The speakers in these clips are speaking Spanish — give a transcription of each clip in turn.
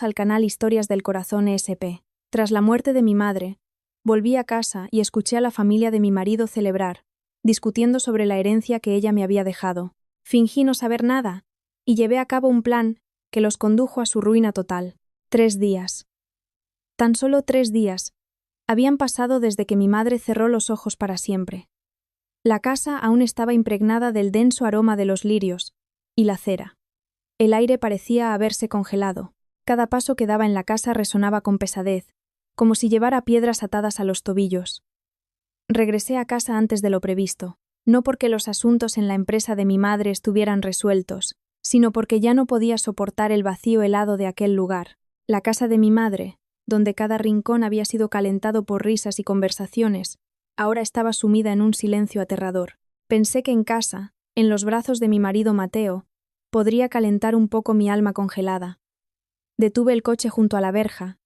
al canal Historias del Corazón ESP. Tras la muerte de mi madre, volví a casa y escuché a la familia de mi marido celebrar, discutiendo sobre la herencia que ella me había dejado. Fingí no saber nada y llevé a cabo un plan que los condujo a su ruina total. 3 días. Tan solo 3 días habían pasado desde que mi madre cerró los ojos para siempre. La casa aún estaba impregnada del denso aroma de los lirios y la cera. El aire parecía haberse congelado. Cada paso que daba en la casa resonaba con pesadez, como si llevara piedras atadas a los tobillos. Regresé a casa antes de lo previsto, no porque los asuntos en la empresa de mi madre estuvieran resueltos, sino porque ya no podía soportar el vacío helado de aquel lugar. La casa de mi madre, donde cada rincón había sido calentado por risas y conversaciones, ahora estaba sumida en un silencio aterrador. Pensé que en casa, en los brazos de mi marido Mateo, podría calentar un poco mi alma congelada. Detuve el coche junto a la verja,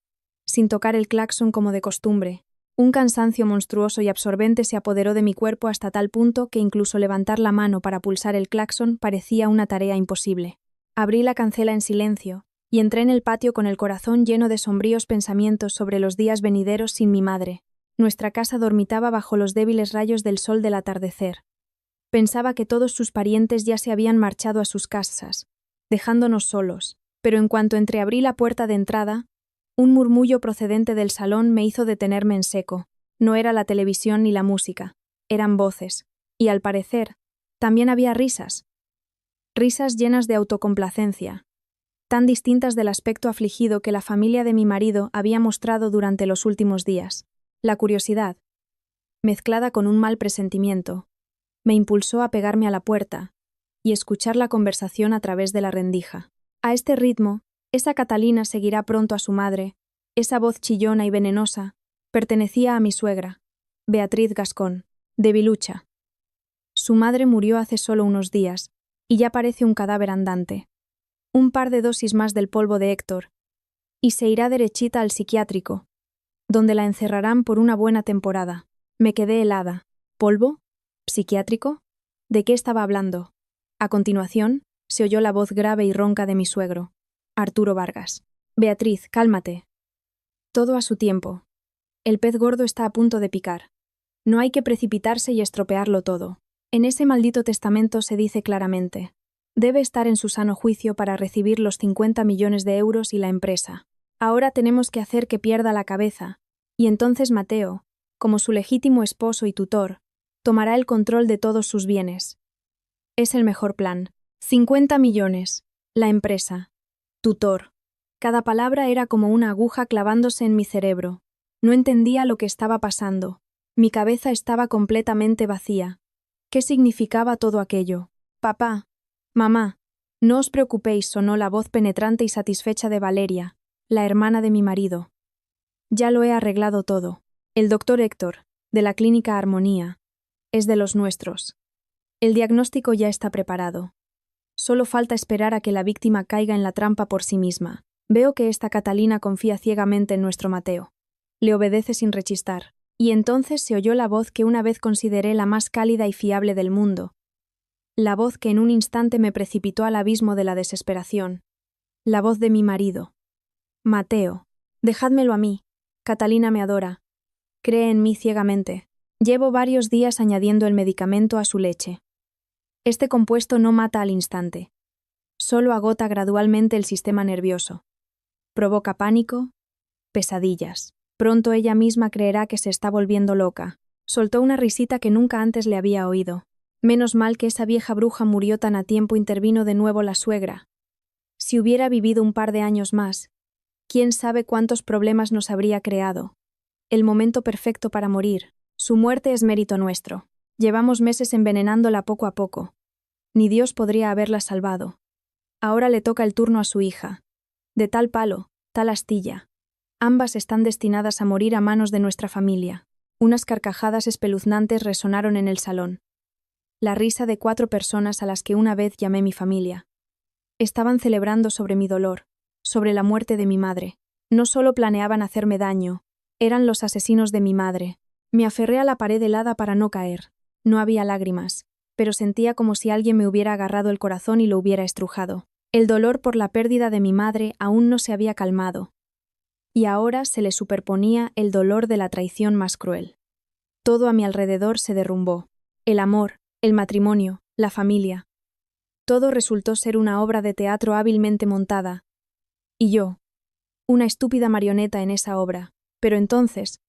sin tocar el claxon como de costumbre. Un cansancio monstruoso y absorbente se apoderó de mi cuerpo hasta tal punto que incluso levantar la mano para pulsar el claxon parecía una tarea imposible. Abrí la cancela en silencio y entré en el patio con el corazón lleno de sombríos pensamientos sobre los días venideros sin mi madre. Nuestra casa dormitaba bajo los débiles rayos del sol del atardecer. Pensaba que todos sus parientes ya se habían marchado a sus casas, dejándonos solos, pero en cuanto entreabrí la puerta de entrada, un murmullo procedente del salón me hizo detenerme en seco. No era la televisión ni la música, eran voces, y al parecer, también había risas. Risas llenas de autocomplacencia, tan distintas del aspecto afligido que la familia de mi marido había mostrado durante los últimos días. La curiosidad, mezclada con un mal presentimiento, me impulsó a pegarme a la puerta y escuchar la conversación a través de la rendija. A este ritmo, esa Catalina seguirá pronto a su madre. Esa voz chillona y venenosa pertenecía a mi suegra, Beatriz Gascón, de Vilucha. Su madre murió hace solo unos días, y ya parece un cadáver andante. Un par de dosis más del polvo de Héctor, y se irá derechita al psiquiátrico, donde la encerrarán por una buena temporada. Me quedé helada. ¿Polvo? ¿Psiquiátrico? ¿De qué estaba hablando? A continuación, se oyó la voz grave y ronca de mi suegro, Arturo Vargas. Beatriz, cálmate. Todo a su tiempo. El pez gordo está a punto de picar. No hay que precipitarse y estropearlo todo. En ese maldito testamento se dice claramente: debe estar en su sano juicio para recibir los 50 millones de euros y la empresa. Ahora tenemos que hacer que pierda la cabeza, y entonces Mateo, como su legítimo esposo y tutor, tomará el control de todos sus bienes. Es el mejor plan. 50 millones. La empresa. Tutor. Cada palabra era como una aguja clavándose en mi cerebro. No entendía lo que estaba pasando. Mi cabeza estaba completamente vacía. ¿Qué significaba todo aquello? Papá, mamá, no os preocupéis, sonó la voz penetrante y satisfecha de Valeria, la hermana de mi marido. Ya lo he arreglado todo. El doctor Héctor, de la clínica Armonía, es de los nuestros. El diagnóstico ya está preparado. Solo falta esperar a que la víctima caiga en la trampa por sí misma. Veo que esta Catalina confía ciegamente en nuestro Mateo. Le obedece sin rechistar. Y entonces se oyó la voz que una vez consideré la más cálida y fiable del mundo. La voz que en un instante me precipitó al abismo de la desesperación. La voz de mi marido. Mateo, dejádmelo a mí. Catalina me adora. Cree en mí ciegamente. Llevo varios días añadiendo el medicamento a su leche. Este compuesto no mata al instante. Solo agota gradualmente el sistema nervioso. Provoca pánico, pesadillas. Pronto ella misma creerá que se está volviendo loca. Soltó una risita que nunca antes le había oído. Menos mal que esa vieja bruja murió tan a tiempo, intervino de nuevo la suegra. Si hubiera vivido un par de años más, quién sabe cuántos problemas nos habría creado. El momento perfecto para morir. Su muerte es mérito nuestro. Llevamos meses envenenándola poco a poco. Ni Dios podría haberla salvado. Ahora le toca el turno a su hija. De tal palo, tal astilla. Ambas están destinadas a morir a manos de nuestra familia. Unas carcajadas espeluznantes resonaron en el salón. La risa de 4 personas a las que una vez llamé mi familia. Estaban celebrando sobre mi dolor, sobre la muerte de mi madre. No solo planeaban hacerme daño, eran los asesinos de mi madre. Me aferré a la pared helada para no caer. No había lágrimas, pero sentía como si alguien me hubiera agarrado el corazón y lo hubiera estrujado. El dolor por la pérdida de mi madre aún no se había calmado, y ahora se le superponía el dolor de la traición más cruel. Todo a mi alrededor se derrumbó. El amor, el matrimonio, la familia. Todo resultó ser una obra de teatro hábilmente montada, y yo, una estúpida marioneta en esa obra. Pero entonces,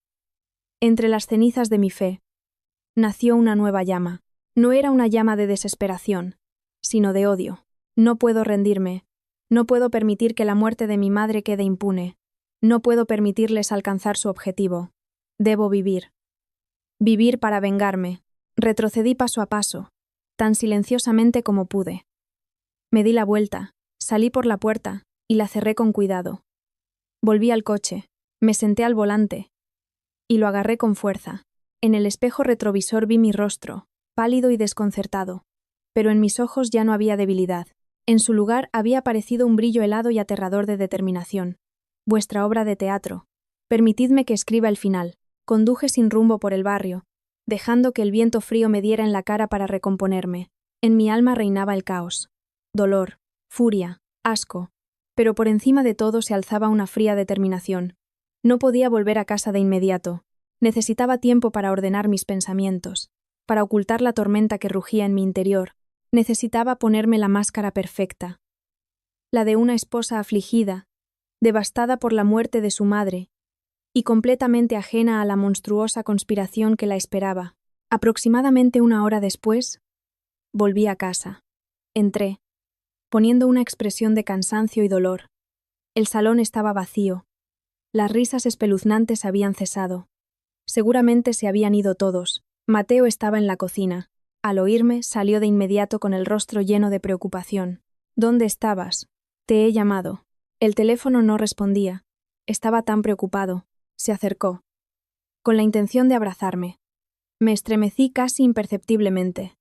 entre las cenizas de mi fe, nació una nueva llama. No era una llama de desesperación, sino de odio. No puedo rendirme, no puedo permitir que la muerte de mi madre quede impune, no puedo permitirles alcanzar su objetivo. Debo vivir. Vivir para vengarme. Retrocedí paso a paso, tan silenciosamente como pude. Me di la vuelta, salí por la puerta y la cerré con cuidado. Volví al coche, me senté al volante y lo agarré con fuerza. En el espejo retrovisor vi mi rostro, pálido y desconcertado, pero en mis ojos ya no había debilidad. En su lugar había aparecido un brillo helado y aterrador de determinación. Vuestra obra de teatro. Permitidme que escriba el final. Conduje sin rumbo por el barrio, dejando que el viento frío me diera en la cara para recomponerme. En mi alma reinaba el caos. Dolor, furia, asco. Pero por encima de todo se alzaba una fría determinación. No podía volver a casa de inmediato. Necesitaba tiempo para ordenar mis pensamientos, para ocultar la tormenta que rugía en mi interior. Necesitaba ponerme la máscara perfecta. La de una esposa afligida, devastada por la muerte de su madre, y completamente ajena a la monstruosa conspiración que la esperaba. Aproximadamente una hora después, volví a casa. Entré, poniendo una expresión de cansancio y dolor. El salón estaba vacío. Las risas espeluznantes habían cesado. Seguramente se habían ido todos. Mateo estaba en la cocina. Al oírme, salió de inmediato con el rostro lleno de preocupación. ¿Dónde estabas? Te he llamado. El teléfono no respondía. Estaba tan preocupado. Se acercó, con la intención de abrazarme. Me estremecí casi imperceptiblemente.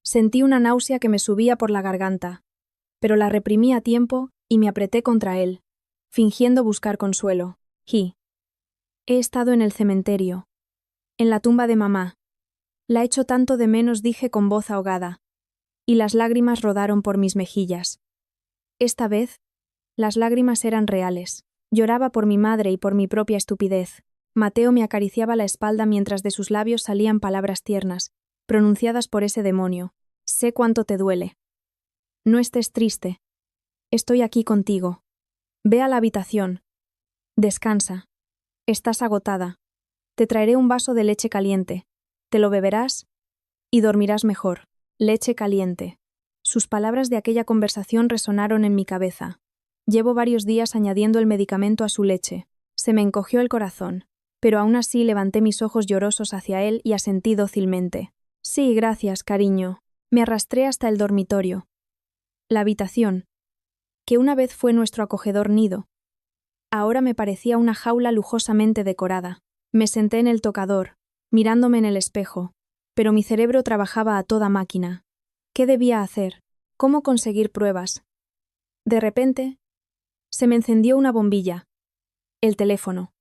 Sentí una náusea que me subía por la garganta, pero la reprimí a tiempo y me apreté contra él, fingiendo buscar consuelo. He estado en el cementerio, en la tumba de mamá. La echo tanto de menos, dije con voz ahogada, y las lágrimas rodaron por mis mejillas. Esta vez, las lágrimas eran reales. Lloraba por mi madre y por mi propia estupidez. Mateo me acariciaba la espalda mientras de sus labios salían palabras tiernas, pronunciadas por ese demonio. Sé cuánto te duele. No estés triste. Estoy aquí contigo. Ve a la habitación. Descansa. Estás agotada. Te traeré un vaso de leche caliente. Te lo beberás y dormirás mejor. Leche caliente. Sus palabras de aquella conversación resonaron en mi cabeza. Llevo varios días añadiendo el medicamento a su leche. Se me encogió el corazón, pero aún así levanté mis ojos llorosos hacia él y asentí dócilmente. Sí, gracias, cariño. Me arrastré hasta el dormitorio. La habitación, que una vez fue nuestro acogedor nido, ahora me parecía una jaula lujosamente decorada. Me senté en el tocador, mirándome en el espejo, pero mi cerebro trabajaba a toda máquina. ¿Qué debía hacer? ¿Cómo conseguir pruebas? De repente, se me encendió una bombilla. El teléfono.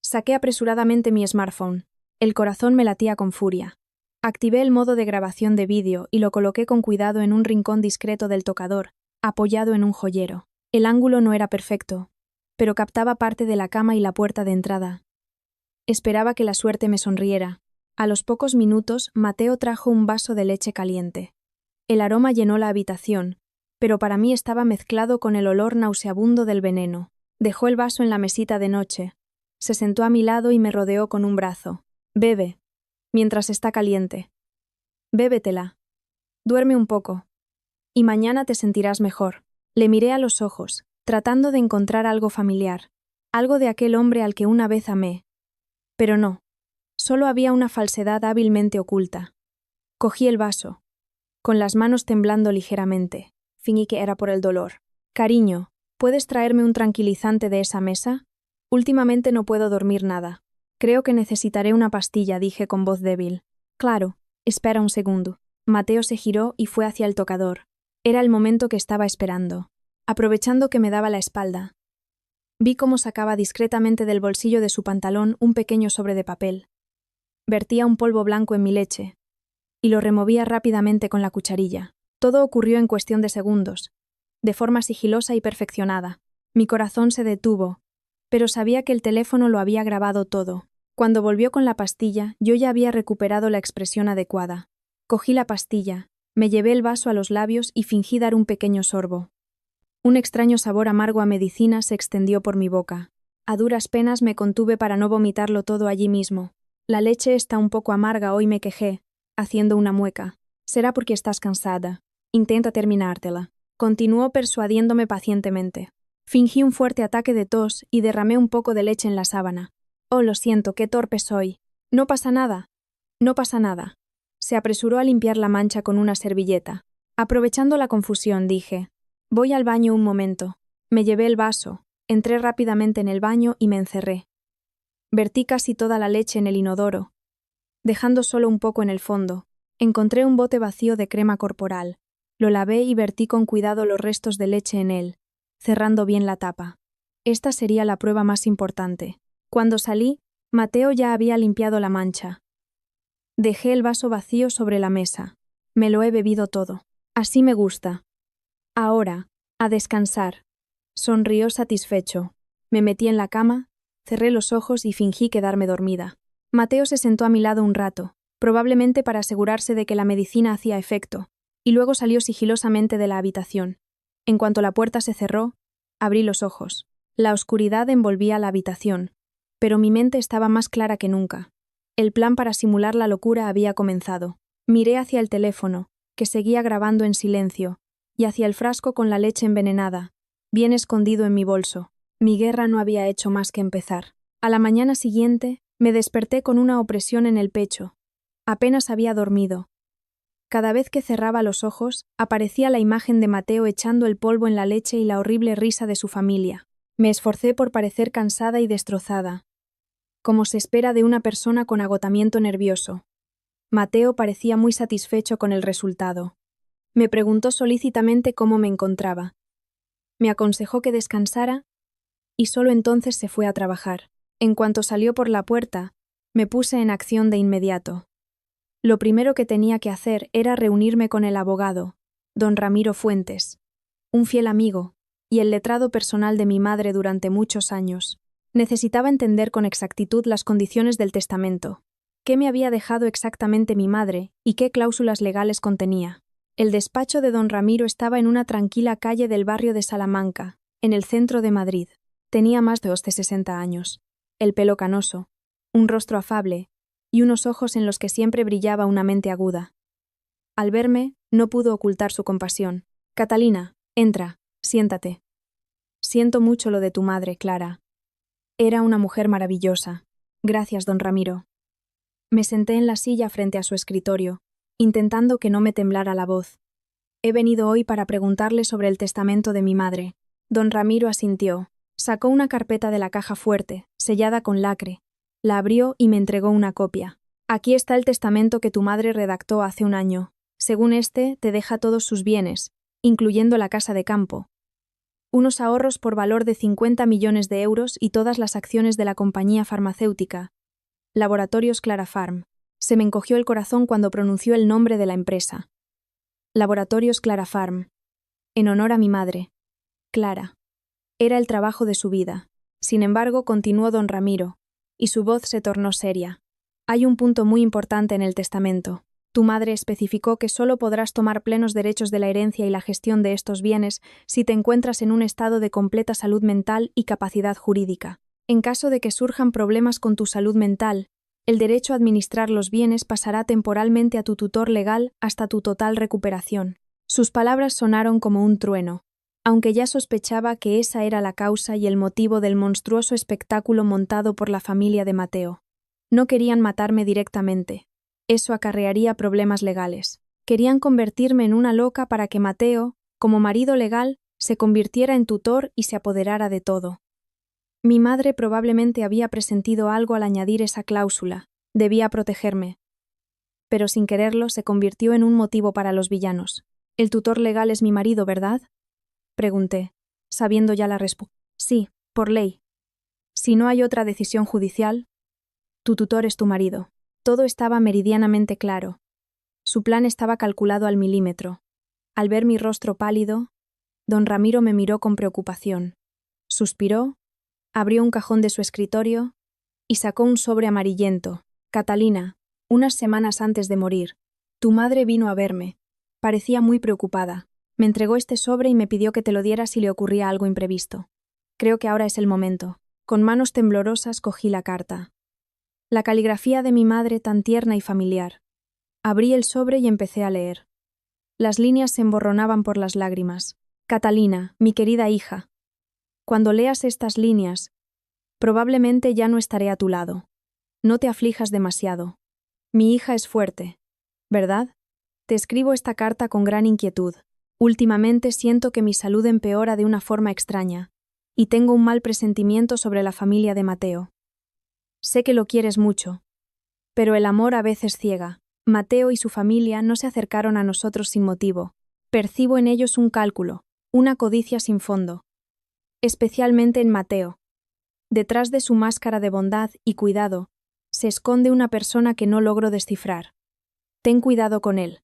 Saqué apresuradamente mi smartphone. El corazón me latía con furia. Activé el modo de grabación de vídeo y lo coloqué con cuidado en un rincón discreto del tocador, apoyado en un joyero. El ángulo no era perfecto, pero captaba parte de la cama y la puerta de entrada. Esperaba que la suerte me sonriera. A los pocos minutos, Mateo trajo un vaso de leche caliente. El aroma llenó la habitación, pero para mí estaba mezclado con el olor nauseabundo del veneno. Dejó el vaso en la mesita de noche. Se sentó a mi lado y me rodeó con un brazo. Bebe, mientras está caliente. Bébetela. Duerme un poco. Y mañana te sentirás mejor. Le miré a los ojos, tratando de encontrar algo familiar, algo de aquel hombre al que una vez amé. Pero no. Solo había una falsedad hábilmente oculta. Cogí el vaso, con las manos temblando ligeramente. Fingí que era por el dolor. Cariño, ¿puedes traerme un tranquilizante de esa mesa? Últimamente no puedo dormir nada. Creo que necesitaré una pastilla, dije con voz débil. Claro, espera un segundo. Mateo se giró y fue hacia el tocador. Era el momento que estaba esperando. Aprovechando que me daba la espalda, vi cómo sacaba discretamente del bolsillo de su pantalón un pequeño sobre de papel. Vertía un polvo blanco en mi leche, y lo removía rápidamente con la cucharilla. Todo ocurrió en cuestión de segundos, de forma sigilosa y perfeccionada. Mi corazón se detuvo, pero sabía que el teléfono lo había grabado todo. Cuando volvió con la pastilla, yo ya había recuperado la expresión adecuada. Cogí la pastilla, me llevé el vaso a los labios y fingí dar un pequeño sorbo. Un extraño sabor amargo a medicina se extendió por mi boca. A duras penas me contuve para no vomitarlo todo allí mismo. La leche está un poco amarga hoy, me quejé, haciendo una mueca. Será porque estás cansada. Intenta terminártela. Continuó persuadiéndome pacientemente. Fingí un fuerte ataque de tos y derramé un poco de leche en la sábana. Oh, lo siento, qué torpe soy. No pasa nada. No pasa nada. Se apresuró a limpiar la mancha con una servilleta. Aprovechando la confusión, dije: voy al baño un momento. Me llevé el vaso, entré rápidamente en el baño y me encerré. Vertí casi toda la leche en el inodoro, dejando solo un poco en el fondo. Encontré un bote vacío de crema corporal. Lo lavé y vertí con cuidado los restos de leche en él, cerrando bien la tapa. Esta sería la prueba más importante. Cuando salí, Mateo ya había limpiado la mancha. Dejé el vaso vacío sobre la mesa. Me lo he bebido todo. Así me gusta. Ahora, a descansar. Sonrió satisfecho. Me metí en la cama, cerré los ojos y fingí quedarme dormida. Mateo se sentó a mi lado un rato, probablemente para asegurarse de que la medicina hacía efecto, y luego salió sigilosamente de la habitación. En cuanto la puerta se cerró, abrí los ojos. La oscuridad envolvía la habitación, pero mi mente estaba más clara que nunca. El plan para simular la locura había comenzado. Miré hacia el teléfono, que seguía grabando en silencio, y hacia el frasco con la leche envenenada, bien escondido en mi bolso. Mi guerra no había hecho más que empezar. A la mañana siguiente, me desperté con una opresión en el pecho. Apenas había dormido. Cada vez que cerraba los ojos, aparecía la imagen de Mateo echando el polvo en la leche y la horrible risa de su familia. Me esforcé por parecer cansada y destrozada, como se espera de una persona con agotamiento nervioso. Mateo parecía muy satisfecho con el resultado. Me preguntó solícitamente cómo me encontraba. Me aconsejó que descansara y solo entonces se fue a trabajar. En cuanto salió por la puerta, me puse en acción de inmediato. Lo primero que tenía que hacer era reunirme con el abogado, don Ramiro Fuentes, un fiel amigo y el letrado personal de mi madre durante muchos años. Necesitaba entender con exactitud las condiciones del testamento, qué me había dejado exactamente mi madre y qué cláusulas legales contenía. El despacho de don Ramiro estaba en una tranquila calle del barrio de Salamanca, en el centro de Madrid. Tenía más de 60 años, el pelo canoso, un rostro afable y unos ojos en los que siempre brillaba una mente aguda. Al verme, no pudo ocultar su compasión. «Catalina, entra, siéntate. Siento mucho lo de tu madre, Clara. Era una mujer maravillosa. Gracias, don Ramiro». Me senté en la silla frente a su escritorio, intentando que no me temblara la voz. «He venido hoy para preguntarle sobre el testamento de mi madre». Don Ramiro asintió. Sacó una carpeta de la caja fuerte, sellada con lacre. La abrió y me entregó una copia. «Aquí está el testamento que tu madre redactó hace un año. Según este, te deja todos sus bienes, incluyendo la casa de campo, unos ahorros por valor de 50 millones de euros y todas las acciones de la compañía farmacéutica, Laboratorios Clarafarm». Se me encogió el corazón cuando pronunció el nombre de la empresa. Laboratorios Clarafarm. En honor a mi madre, Clara. Era el trabajo de su vida. Sin embargo, continuó don Ramiro, y su voz se tornó seria. Hay un punto muy importante en el testamento. Tu madre especificó que solo podrás tomar plenos derechos de la herencia y la gestión de estos bienes si te encuentras en un estado de completa salud mental y capacidad jurídica. En caso de que surjan problemas con tu salud mental, el derecho a administrar los bienes pasará temporalmente a tu tutor legal hasta tu total recuperación. Sus palabras sonaron como un trueno, aunque ya sospechaba que esa era la causa y el motivo del monstruoso espectáculo montado por la familia de Mateo. No querían matarme directamente. Eso acarrearía problemas legales. Querían convertirme en una loca para que Mateo, como marido legal, se convirtiera en tutor y se apoderara de todo. Mi madre probablemente había presentido algo al añadir esa cláusula. Debía protegerme. Pero sin quererlo se convirtió en un motivo para los villanos. «El tutor legal es mi marido, ¿verdad?», pregunté, sabiendo ya la respuesta. «Sí, por ley. Si no hay otra decisión judicial, tu tutor es tu marido». Todo estaba meridianamente claro. Su plan estaba calculado al milímetro. Al ver mi rostro pálido, Don Ramiro me miró con preocupación. Suspiró, abrió un cajón de su escritorio y sacó un sobre amarillento. Catalina, unas semanas antes de morir, tu madre vino a verme. Parecía muy preocupada. Me entregó este sobre y me pidió que te lo diera si le ocurría algo imprevisto. Creo que ahora es el momento. Con manos temblorosas cogí la carta. La caligrafía de mi madre tan tierna y familiar. Abrí el sobre y empecé a leer. Las líneas se emborronaban por las lágrimas. Catalina, mi querida hija. Cuando leas estas líneas, probablemente ya no estaré a tu lado. No te aflijas demasiado. Mi hija es fuerte, ¿verdad? Te escribo esta carta con gran inquietud. Últimamente siento que mi salud empeora de una forma extraña, y tengo un mal presentimiento sobre la familia de Mateo. Sé que lo quieres mucho, pero el amor a veces ciega. Mateo y su familia no se acercaron a nosotros sin motivo. Percibo en ellos un cálculo, una codicia sin fondo. Especialmente en Mateo. Detrás de su máscara de bondad y cuidado, se esconde una persona que no logro descifrar. Ten cuidado con él.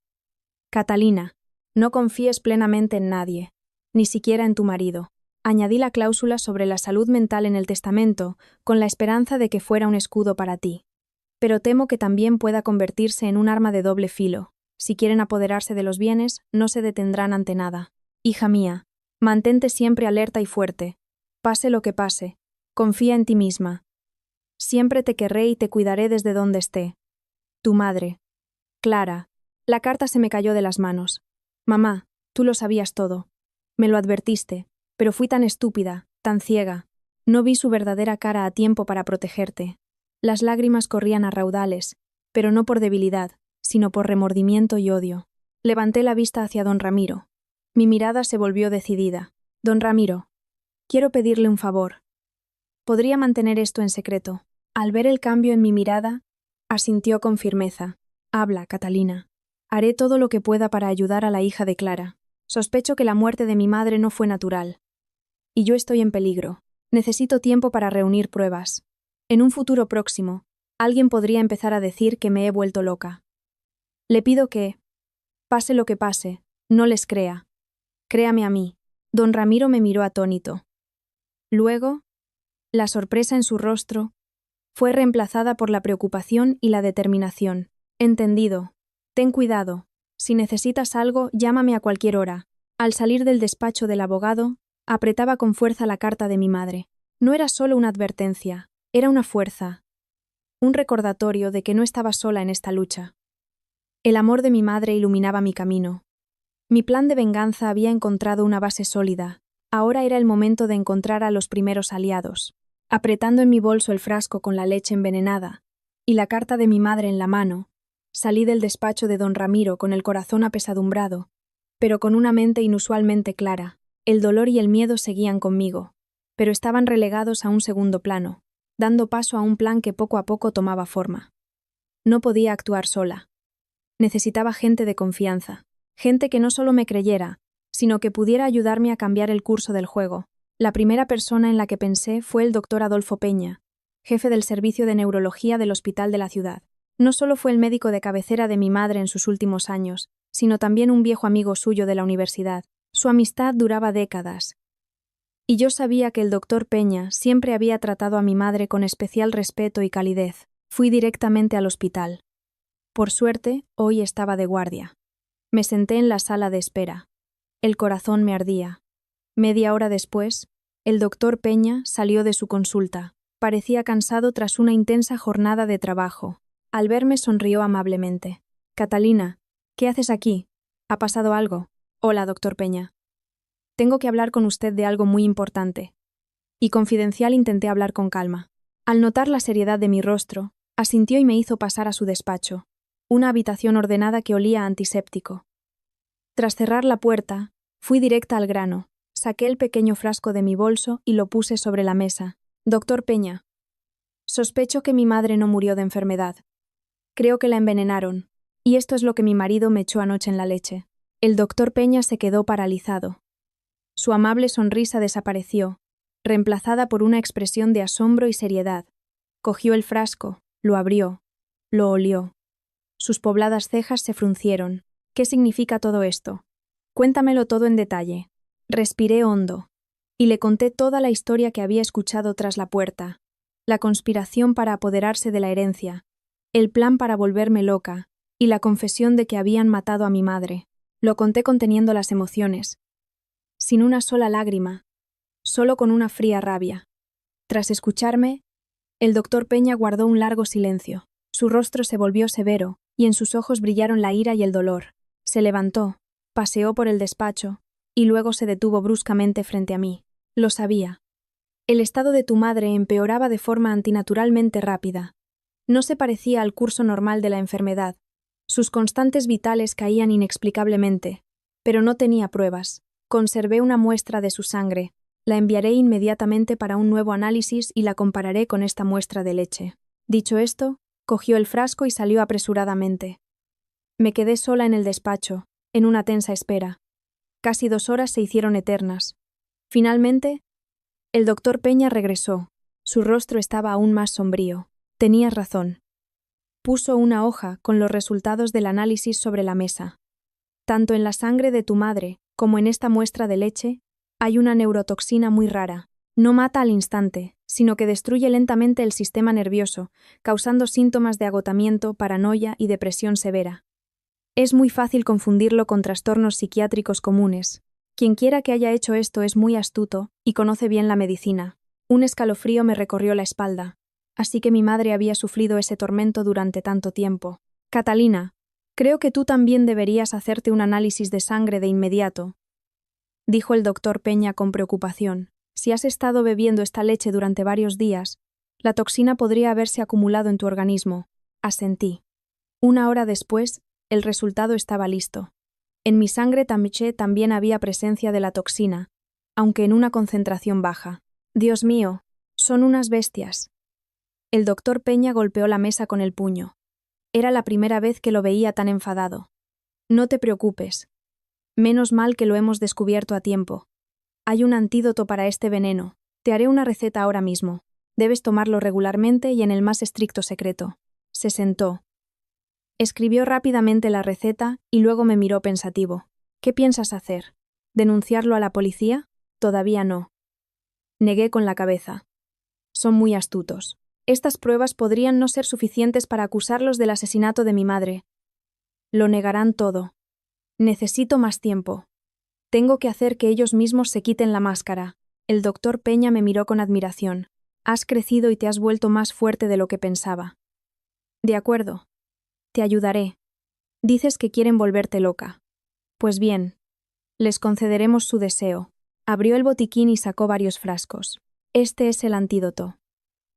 Catalina, no confíes plenamente en nadie, ni siquiera en tu marido. Añadí la cláusula sobre la salud mental en el testamento, con la esperanza de que fuera un escudo para ti. Pero temo que también pueda convertirse en un arma de doble filo. Si quieren apoderarse de los bienes, no se detendrán ante nada. Hija mía, mantente siempre alerta y fuerte. Pase lo que pase, confía en ti misma. Siempre te querré y te cuidaré desde donde esté. Tu madre. Clara. La carta se me cayó de las manos. Mamá, tú lo sabías todo. Me lo advertiste, pero fui tan estúpida, tan ciega. No vi su verdadera cara a tiempo para protegerte. Las lágrimas corrían a raudales, pero no por debilidad, sino por remordimiento y odio. Levanté la vista hacia don Ramiro. Mi mirada se volvió decidida. Don Ramiro, quiero pedirle un favor. ¿Podría mantener esto en secreto? Al ver el cambio en mi mirada, asintió con firmeza. Habla, Catalina. Haré todo lo que pueda para ayudar a la hija de Clara. Sospecho que la muerte de mi madre no fue natural. Y yo estoy en peligro. Necesito tiempo para reunir pruebas. En un futuro próximo, alguien podría empezar a decir que me he vuelto loca. Le pido que, pase lo que pase, no les crea. Créame a mí. Don Ramiro me miró atónito. Luego, la sorpresa en su rostro fue reemplazada por la preocupación y la determinación. Entendido. Ten cuidado. Si necesitas algo, llámame a cualquier hora. Al salir del despacho del abogado, apretaba con fuerza la carta de mi madre. No era solo una advertencia, era una fuerza. Un recordatorio de que no estaba sola en esta lucha. El amor de mi madre iluminaba mi camino. Mi plan de venganza había encontrado una base sólida. Ahora era el momento de encontrar a los primeros aliados. Apretando en mi bolso el frasco con la leche envenenada y la carta de mi madre en la mano, salí del despacho de don Ramiro con el corazón apesadumbrado, pero con una mente inusualmente clara. El dolor y el miedo seguían conmigo, pero estaban relegados a un segundo plano, dando paso a un plan que poco a poco tomaba forma. No podía actuar sola. Necesitaba gente de confianza, gente que no solo me creyera, sino que pudiera ayudarme a cambiar el curso del juego. La primera persona en la que pensé fue el doctor Adolfo Peña, jefe del servicio de neurología del hospital de la ciudad. No solo fue el médico de cabecera de mi madre en sus últimos años, sino también un viejo amigo suyo de la universidad. Su amistad duraba décadas. Y yo sabía que el doctor Peña siempre había tratado a mi madre con especial respeto y calidez. Fui directamente al hospital. Por suerte, hoy estaba de guardia. Me senté en la sala de espera. El corazón me ardía. Media hora después, el doctor Peña salió de su consulta. Parecía cansado tras una intensa jornada de trabajo. Al verme sonrió amablemente. Catalina, ¿qué haces aquí? ¿Ha pasado algo? Hola, doctor Peña. Tengo que hablar con usted de algo muy importante. Y confidencial intenté hablar con calma. Al notar la seriedad de mi rostro, asintió y me hizo pasar a su despacho, una habitación ordenada que olía a antiséptico. Tras cerrar la puerta, fui directa al grano. Saqué el pequeño frasco de mi bolso y lo puse sobre la mesa. Doctor Peña, sospecho que mi madre no murió de enfermedad. Creo que la envenenaron, y esto es lo que mi marido me echó anoche en la leche. El doctor Peña se quedó paralizado. Su amable sonrisa desapareció, reemplazada por una expresión de asombro y seriedad. Cogió el frasco, lo abrió, lo olió. Sus pobladas cejas se fruncieron. ¿Qué significa todo esto? Cuéntamelo todo en detalle. Respiré hondo y le conté toda la historia que había escuchado tras la puerta, la conspiración para apoderarse de la herencia, el plan para volverme loca y la confesión de que habían matado a mi madre. Lo conté conteniendo las emociones, sin una sola lágrima, solo con una fría rabia. Tras escucharme, el doctor Peña guardó un largo silencio. Su rostro se volvió severo, y en sus ojos brillaron la ira y el dolor. Se levantó, paseó por el despacho, y luego se detuvo bruscamente frente a mí. Lo sabía. El estado de tu madre empeoraba de forma antinaturalmente rápida. No se parecía al curso normal de la enfermedad. Sus constantes vitales caían inexplicablemente, pero no tenía pruebas. Conservé una muestra de su sangre. La enviaré inmediatamente para un nuevo análisis y la compararé con esta muestra de leche. Dicho esto, cogió el frasco y salió apresuradamente. Me quedé sola en el despacho, en una tensa espera. Casi 2 horas se hicieron eternas. Finalmente, el doctor Peña regresó. Su rostro estaba aún más sombrío. Tenías razón. Puso una hoja con los resultados del análisis sobre la mesa. Tanto en la sangre de tu madre como en esta muestra de leche, hay una neurotoxina muy rara. No mata al instante, sino que destruye lentamente el sistema nervioso, causando síntomas de agotamiento, paranoia y depresión severa. Es muy fácil confundirlo con trastornos psiquiátricos comunes. Quienquiera que haya hecho esto es muy astuto y conoce bien la medicina. Un escalofrío me recorrió la espalda. Así que mi madre había sufrido ese tormento durante tanto tiempo. Catalina, creo que tú también deberías hacerte un análisis de sangre de inmediato, dijo el doctor Peña con preocupación. Si has estado bebiendo esta leche durante varios días, la toxina podría haberse acumulado en tu organismo. Asentí. 1 hora después, el resultado estaba listo. En mi sangre también había presencia de la toxina, aunque en una concentración baja. Dios mío, son unas bestias. El doctor Peña golpeó la mesa con el puño. Era la primera vez que lo veía tan enfadado. No te preocupes. Menos mal que lo hemos descubierto a tiempo. Hay un antídoto para este veneno. Te haré una receta ahora mismo. Debes tomarlo regularmente y en el más estricto secreto. Se sentó. Escribió rápidamente la receta y luego me miró pensativo. ¿Qué piensas hacer? ¿Denunciarlo a la policía? Todavía no. Negué con la cabeza. Son muy astutos. Estas pruebas podrían no ser suficientes para acusarlos del asesinato de mi madre. Lo negarán todo. Necesito más tiempo. Tengo que hacer que ellos mismos se quiten la máscara. El doctor Peña me miró con admiración. Has crecido y te has vuelto más fuerte de lo que pensaba. De acuerdo. Te ayudaré. Dices que quieren volverte loca. Pues bien, les concederemos su deseo. Abrió el botiquín y sacó varios frascos. Este es el antídoto.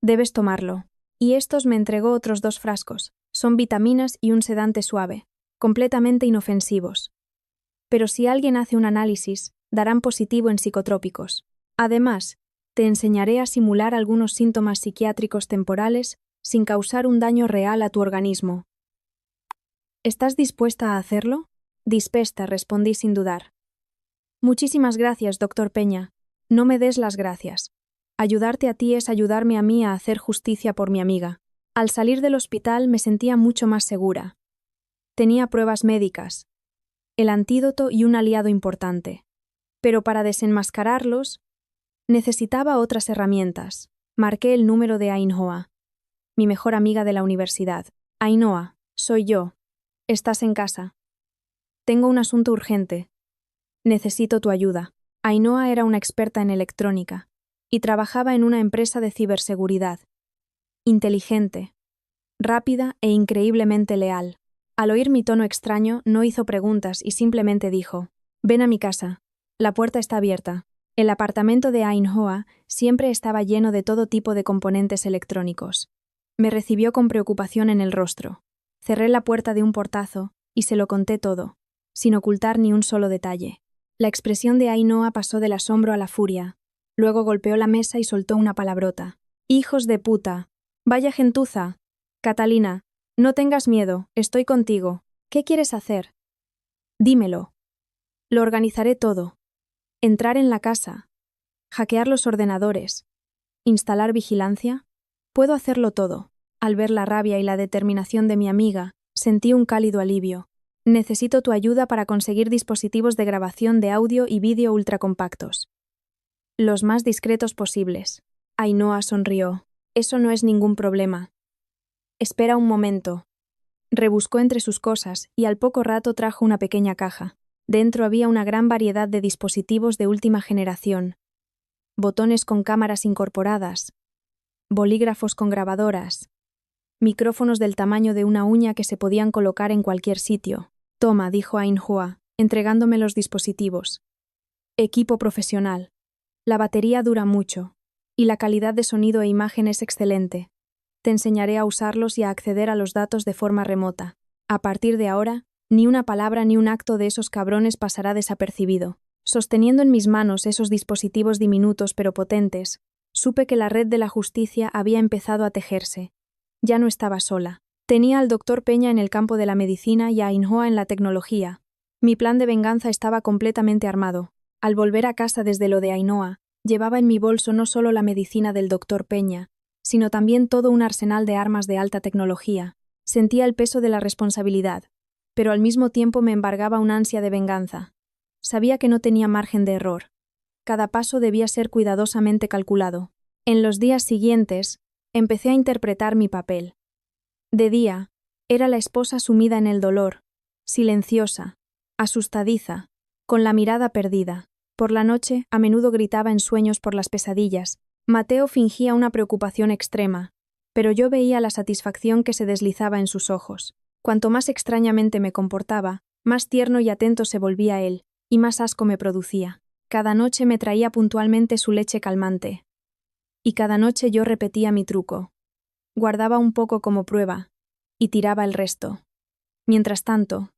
Debes tomarlo. Y estos me entregó otros 2 frascos. Son vitaminas y un sedante suave, completamente inofensivos. Pero si alguien hace un análisis, darán positivo en psicotrópicos. Además, te enseñaré a simular algunos síntomas psiquiátricos temporales sin causar un daño real a tu organismo. ¿Estás dispuesta a hacerlo? Dispuesta, respondí sin dudar. Muchísimas gracias, doctor Peña. No me des las gracias. Ayudarte a ti es ayudarme a mí a hacer justicia por mi amiga. Al salir del hospital me sentía mucho más segura. Tenía pruebas médicas, el antídoto y un aliado importante. Pero para desenmascararlos, necesitaba otras herramientas. Marqué el número de Ainhoa, mi mejor amiga de la universidad. Ainhoa, soy yo. ¿Estás en casa? Tengo un asunto urgente. Necesito tu ayuda. Ainhoa era una experta en electrónica y trabajaba en una empresa de ciberseguridad. Inteligente, rápida e increíblemente leal. Al oír mi tono extraño, no hizo preguntas y simplemente dijo: «Ven a mi casa. La puerta está abierta». El apartamento de Ainhoa siempre estaba lleno de todo tipo de componentes electrónicos. Me recibió con preocupación en el rostro. Cerré la puerta de un portazo y se lo conté todo, sin ocultar ni un solo detalle. La expresión de Ainhoa pasó del asombro a la furia. Luego golpeó la mesa y soltó una palabrota. «¡Hijos de puta! ¡Vaya gentuza! Catalina, no tengas miedo, estoy contigo. ¿Qué quieres hacer? Dímelo. Lo organizaré todo. Entrar en la casa. Hackear los ordenadores. Instalar vigilancia. Puedo hacerlo todo». Al ver la rabia y la determinación de mi amiga, sentí un cálido alivio. Necesito tu ayuda para conseguir dispositivos de grabación de audio y vídeo ultracompactos. Los más discretos posibles. Ainhoa sonrió. Eso no es ningún problema. Espera un momento. Rebuscó entre sus cosas y al poco rato trajo una pequeña caja. Dentro había una gran variedad de dispositivos de última generación. Botones con cámaras incorporadas, bolígrafos con grabadoras, micrófonos del tamaño de una uña que se podían colocar en cualquier sitio. Toma, dijo Ainhoa, entregándome los dispositivos. Equipo profesional. La batería dura mucho, y la calidad de sonido e imagen es excelente. Te enseñaré a usarlos y a acceder a los datos de forma remota. A partir de ahora, ni una palabra ni un acto de esos cabrones pasará desapercibido. Sosteniendo en mis manos esos dispositivos diminutos pero potentes, supe que la red de la justicia había empezado a tejerse. Ya no estaba sola. Tenía al doctor Peña en el campo de la medicina y a Ainhoa en la tecnología. Mi plan de venganza estaba completamente armado. Al volver a casa desde lo de Ainhoa, llevaba en mi bolso no solo la medicina del doctor Peña, sino también todo un arsenal de armas de alta tecnología. Sentía el peso de la responsabilidad, pero al mismo tiempo me embargaba una ansia de venganza. Sabía que no tenía margen de error. Cada paso debía ser cuidadosamente calculado. En los días siguientes, empecé a interpretar mi papel. De día, era la esposa sumida en el dolor, silenciosa, asustadiza, con la mirada perdida. Por la noche, a menudo gritaba en sueños por las pesadillas. Mateo fingía una preocupación extrema, pero yo veía la satisfacción que se deslizaba en sus ojos. Cuanto más extrañamente me comportaba, más tierno y atento se volvía él, y más asco me producía. Cada noche me traía puntualmente su leche calmante. Y cada noche yo repetía mi truco. Guardaba un poco como prueba, y tiraba el resto. Mientras tanto,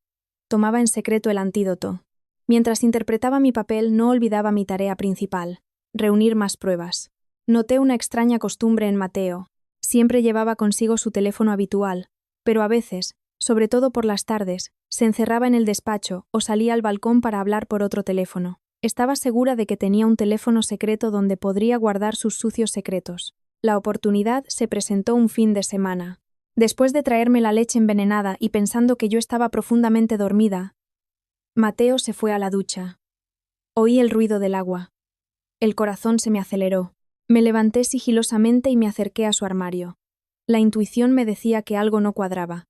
tomaba en secreto el antídoto. Mientras interpretaba mi papel, no olvidaba mi tarea principal, reunir más pruebas. Noté una extraña costumbre en Mateo. Siempre llevaba consigo su teléfono habitual, pero a veces, sobre todo por las tardes, se encerraba en el despacho o salía al balcón para hablar por otro teléfono. Estaba segura de que tenía un teléfono secreto donde podría guardar sus sucios secretos. La oportunidad se presentó un fin de semana. Después de traerme la leche envenenada y pensando que yo estaba profundamente dormida, Mateo se fue a la ducha. Oí el ruido del agua. El corazón se me aceleró. Me levanté sigilosamente y me acerqué a su armario. La intuición me decía que algo no cuadraba.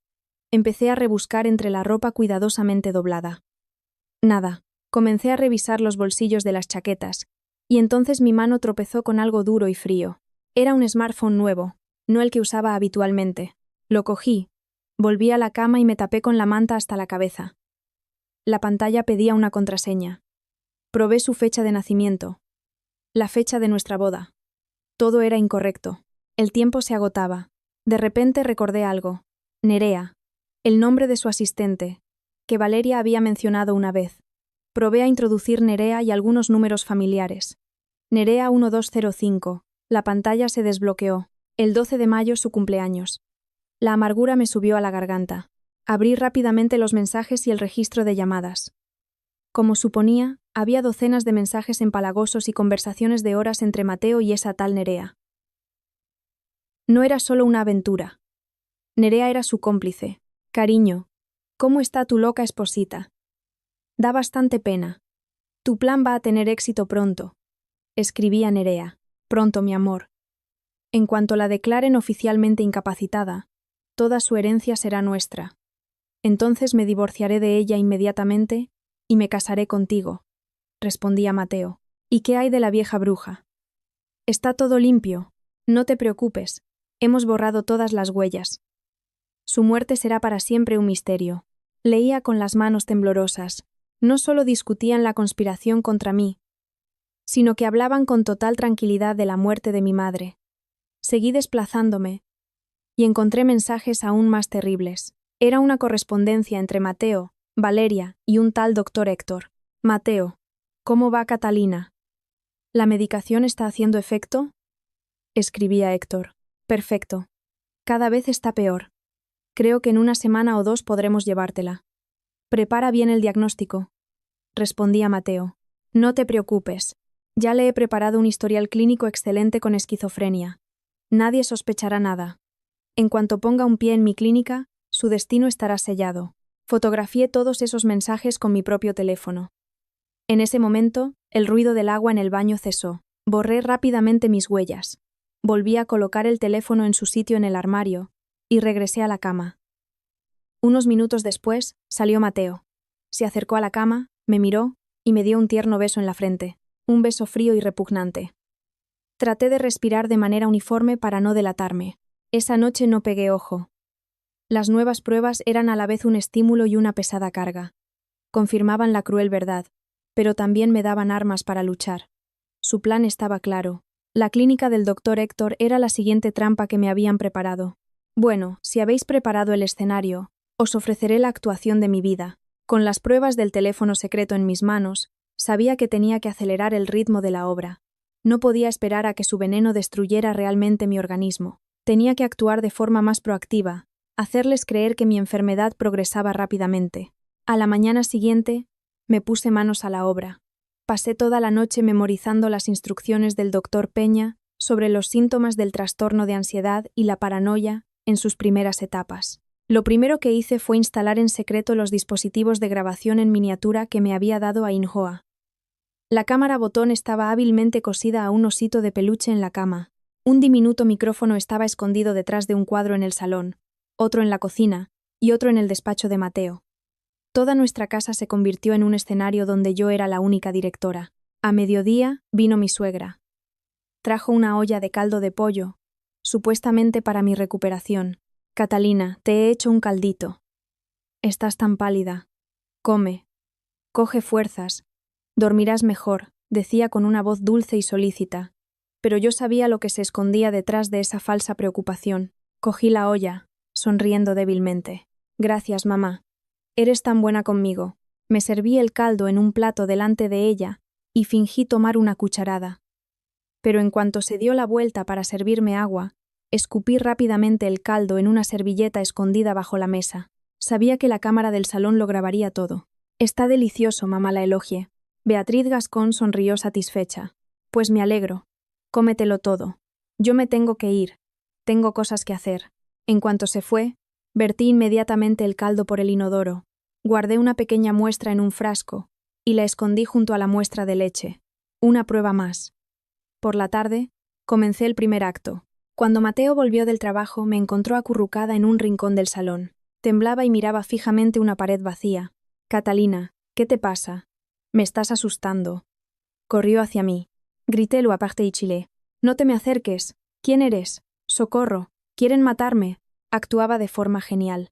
Empecé a rebuscar entre la ropa cuidadosamente doblada. Nada. Comencé a revisar los bolsillos de las chaquetas, y entonces mi mano tropezó con algo duro y frío. Era un smartphone nuevo, no el que usaba habitualmente. Lo cogí, volví a la cama y me tapé con la manta hasta la cabeza. La pantalla pedía una contraseña. Probé su fecha de nacimiento. La fecha de nuestra boda. Todo era incorrecto. El tiempo se agotaba. De repente recordé algo. Nerea. El nombre de su asistente, que Valeria había mencionado una vez. Probé a introducir Nerea y algunos números familiares. Nerea 1205. La pantalla se desbloqueó. El 12 de mayo su cumpleaños. La amargura me subió a la garganta. Abrí rápidamente los mensajes y el registro de llamadas. Como suponía, había docenas de mensajes empalagosos y conversaciones de horas entre Mateo y esa tal Nerea. No era solo una aventura. Nerea era su cómplice. Cariño, ¿cómo está tu loca esposita? Da bastante pena. Tu plan va a tener éxito pronto. Escribía Nerea. Pronto, mi amor. En cuanto la declaren oficialmente incapacitada, toda su herencia será nuestra. Entonces me divorciaré de ella inmediatamente y me casaré contigo, respondía Mateo. ¿Y qué hay de la vieja bruja? Está todo limpio. No te preocupes. Hemos borrado todas las huellas. Su muerte será para siempre un misterio. Leía con las manos temblorosas. No solo discutían la conspiración contra mí, sino que hablaban con total tranquilidad de la muerte de mi madre. Seguí desplazándome y encontré mensajes aún más terribles. Era una correspondencia entre Mateo, Valeria y un tal doctor Héctor. Mateo, ¿cómo va Catalina? ¿La medicación está haciendo efecto? Escribía Héctor. Perfecto. Cada vez está peor. Creo que en una semana o dos podremos llevártela. Prepara bien el diagnóstico, respondía Mateo. No te preocupes. Ya le he preparado un historial clínico excelente con esquizofrenia. Nadie sospechará nada. En cuanto ponga un pie en mi clínica, su destino estará sellado. Fotografié todos esos mensajes con mi propio teléfono. En ese momento, el ruido del agua en el baño cesó. Borré rápidamente mis huellas. Volví a colocar el teléfono en su sitio en el armario y regresé a la cama. Unos minutos después, salió Mateo. Se acercó a la cama, me miró y me dio un tierno beso en la frente, un beso frío y repugnante. Traté de respirar de manera uniforme para no delatarme. Esa noche no pegué ojo. Las nuevas pruebas eran a la vez un estímulo y una pesada carga. Confirmaban la cruel verdad, pero también me daban armas para luchar. Su plan estaba claro. La clínica del doctor Héctor era la siguiente trampa que me habían preparado. Bueno, si habéis preparado el escenario, os ofreceré la actuación de mi vida. Con las pruebas del teléfono secreto en mis manos, sabía que tenía que acelerar el ritmo de la obra. No podía esperar a que su veneno destruyera realmente mi organismo. Tenía que actuar de forma más proactiva, hacerles creer que mi enfermedad progresaba rápidamente. A la mañana siguiente, me puse manos a la obra. Pasé toda la noche memorizando las instrucciones del doctor Peña sobre los síntomas del trastorno de ansiedad y la paranoia en sus primeras etapas. Lo primero que hice fue instalar en secreto los dispositivos de grabación en miniatura que me había dado Ainhoa. La cámara botón estaba hábilmente cosida a un osito de peluche en la cama. Un diminuto micrófono estaba escondido detrás de un cuadro en el salón, otro en la cocina y otro en el despacho de Mateo. Toda nuestra casa se convirtió en un escenario donde yo era la única directora. A mediodía vino mi suegra. Trajo una olla de caldo de pollo, supuestamente para mi recuperación. Catalina, te he hecho un caldito. Estás tan pálida. Come. Coge fuerzas. Dormirás mejor, decía con una voz dulce y solícita. Pero yo sabía lo que se escondía detrás de esa falsa preocupación. Cogí la olla, sonriendo débilmente. Gracias, mamá. Eres tan buena conmigo. Me serví el caldo en un plato delante de ella y fingí tomar una cucharada. Pero en cuanto se dio la vuelta para servirme agua, escupí rápidamente el caldo en una servilleta escondida bajo la mesa. Sabía que la cámara del salón lo grabaría todo. Está delicioso, mamá, la elogié. Beatriz Gascón sonrió satisfecha. Pues me alegro. Cómetelo todo. Yo me tengo que ir. Tengo cosas que hacer. En cuanto se fue, vertí inmediatamente el caldo por el inodoro. Guardé una pequeña muestra en un frasco y la escondí junto a la muestra de leche. Una prueba más. Por la tarde, comencé el primer acto. Cuando Mateo volvió del trabajo, me encontró acurrucada en un rincón del salón. Temblaba y miraba fijamente una pared vacía. Catalina, ¿qué te pasa? Me estás asustando. Corrió hacia mí. Grité aparte y chilé. No te me acerques. ¿Quién eres? Socorro. Quieren matarme. Actuaba de forma genial.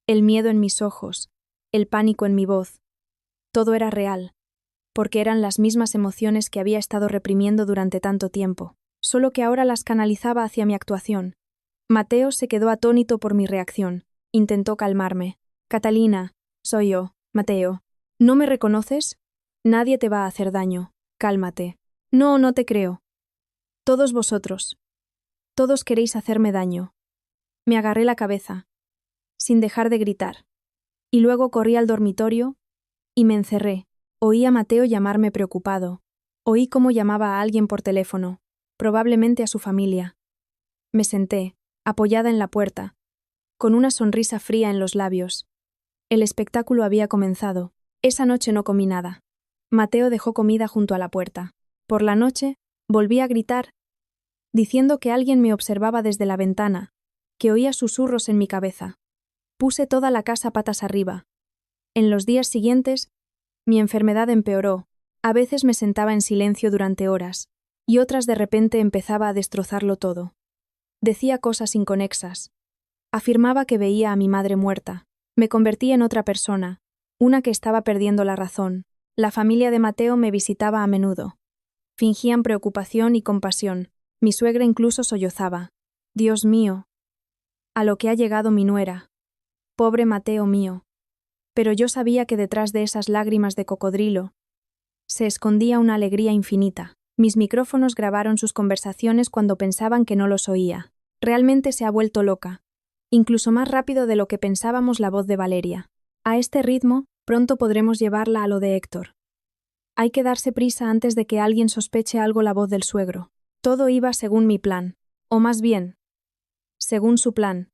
El miedo en mis ojos, el pánico en mi voz. Todo era real, porque eran las mismas emociones que había estado reprimiendo durante tanto tiempo, solo que ahora las canalizaba hacia mi actuación. Mateo se quedó atónito por mi reacción. Intentó calmarme. Catalina, soy yo, Mateo. ¿No me reconoces? Nadie te va a hacer daño. Cálmate. No, no te creo. Todos vosotros. Todos queréis hacerme daño. Me agarré la cabeza, sin dejar de gritar. Y luego corrí al dormitorio y me encerré. Oí a Mateo llamarme preocupado. Oí cómo llamaba a alguien por teléfono, probablemente a su familia. Me senté, apoyada en la puerta, con una sonrisa fría en los labios. El espectáculo había comenzado. Esa noche no comí nada. Mateo dejó comida junto a la puerta. Por la noche, volví a gritar, diciendo que alguien me observaba desde la ventana, que oía susurros en mi cabeza. Puse toda la casa patas arriba. En los días siguientes, mi enfermedad empeoró. A veces me sentaba en silencio durante horas, y otras de repente empezaba a destrozarlo todo. Decía cosas inconexas. Afirmaba que veía a mi madre muerta. Me convertí en otra persona, una que estaba perdiendo la razón. La familia de Mateo me visitaba a menudo. Fingían preocupación y compasión. Mi suegra incluso sollozaba. Dios mío, a lo que ha llegado mi nuera. Pobre Mateo mío. Pero yo sabía que detrás de esas lágrimas de cocodrilo se escondía una alegría infinita. Mis micrófonos grabaron sus conversaciones cuando pensaban que no los oía. Realmente se ha vuelto loca. Incluso más rápido de lo que pensábamos la voz de Valeria. A este ritmo, pronto podremos llevarla a lo de Héctor. Hay que darse prisa antes de que alguien sospeche algo la voz del suegro. Todo iba según mi plan, o más bien, según su plan,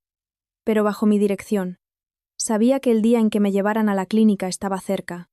pero bajo mi dirección. Sabía que el día en que me llevaran a la clínica estaba cerca.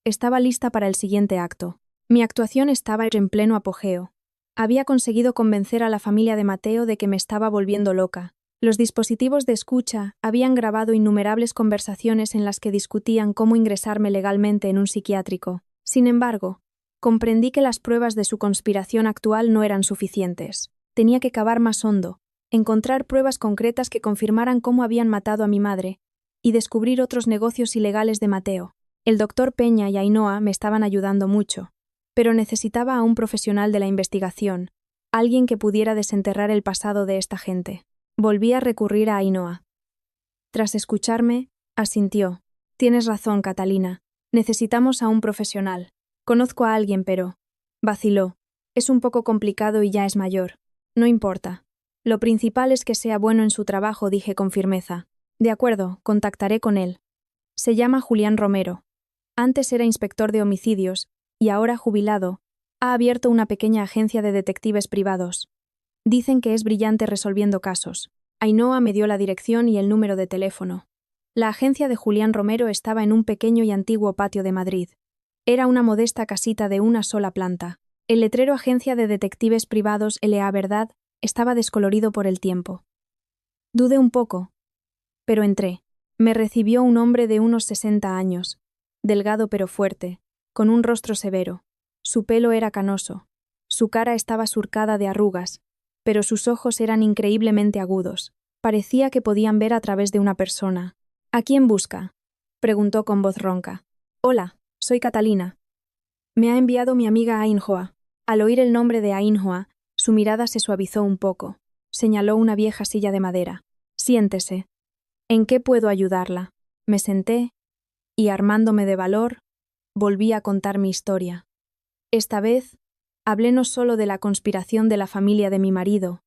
Estaba lista para el siguiente acto. Mi actuación estaba en pleno apogeo. Había conseguido convencer a la familia de Mateo de que me estaba volviendo loca. Los dispositivos de escucha habían grabado innumerables conversaciones en las que discutían cómo ingresarme legalmente en un psiquiátrico. Sin embargo, comprendí que las pruebas de su conspiración actual no eran suficientes. Tenía que cavar más hondo, encontrar pruebas concretas que confirmaran cómo habían matado a mi madre y descubrir otros negocios ilegales de Mateo. El doctor Peña y Ainhoa me estaban ayudando mucho, pero necesitaba a un profesional de la investigación, alguien que pudiera desenterrar el pasado de esta gente. Volví a recurrir a Ainhoa. Tras escucharme, asintió. Tienes razón, Catalina. Necesitamos a un profesional. Conozco a alguien, pero... Vaciló. Es un poco complicado y ya es mayor. No importa. Lo principal es que sea bueno en su trabajo, dije con firmeza. De acuerdo, contactaré con él. Se llama Julián Romero. Antes era inspector de homicidios, y ahora jubilado, ha abierto una pequeña agencia de detectives privados. Dicen que es brillante resolviendo casos. Ainhoa me dio la dirección y el número de teléfono. La agencia de Julián Romero estaba en un pequeño y antiguo patio de Madrid. Era una modesta casita de una sola planta. El letrero Agencia de Detectives Privados L.A. Verdad estaba descolorido por el tiempo. Dudé un poco, pero entré. Me recibió un hombre de unos 60 años, delgado pero fuerte, con un rostro severo. Su pelo era canoso. Su cara estaba surcada de arrugas, pero sus ojos eran increíblemente agudos. Parecía que podían ver a través de una persona. ¿A quién busca?, preguntó con voz ronca. Hola, soy Catalina. Me ha enviado mi amiga Ainhoa. Al oír el nombre de Ainhoa, su mirada se suavizó un poco. Señaló una vieja silla de madera. Siéntese. ¿En qué puedo ayudarla? Me senté y, armándome de valor, volví a contar mi historia. Esta vez, hablé no solo de la conspiración de la familia de mi marido,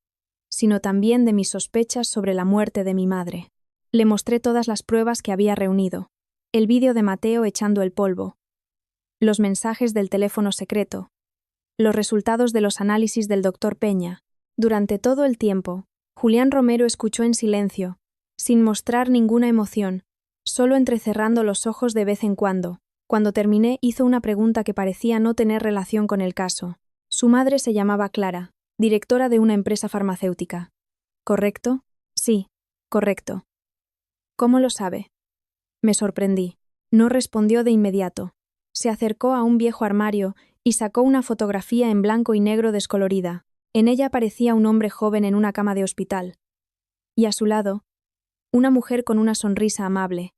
sino también de mis sospechas sobre la muerte de mi madre. Le mostré todas las pruebas que había reunido. El vídeo de Mateo echando el polvo, los mensajes del teléfono secreto, los resultados de los análisis del doctor Peña. Durante todo el tiempo, Julián Romero escuchó en silencio, sin mostrar ninguna emoción, solo entrecerrando los ojos de vez en cuando. Cuando terminé, hizo una pregunta que parecía no tener relación con el caso. Su madre se llamaba Clara, directora de una empresa farmacéutica. ¿Correcto? Sí, correcto. ¿Cómo lo sabe? Me sorprendí. No respondió de inmediato. Se acercó a un viejo armario y sacó una fotografía en blanco y negro descolorida. En ella aparecía un hombre joven en una cama de hospital. Y a su lado, una mujer con una sonrisa amable.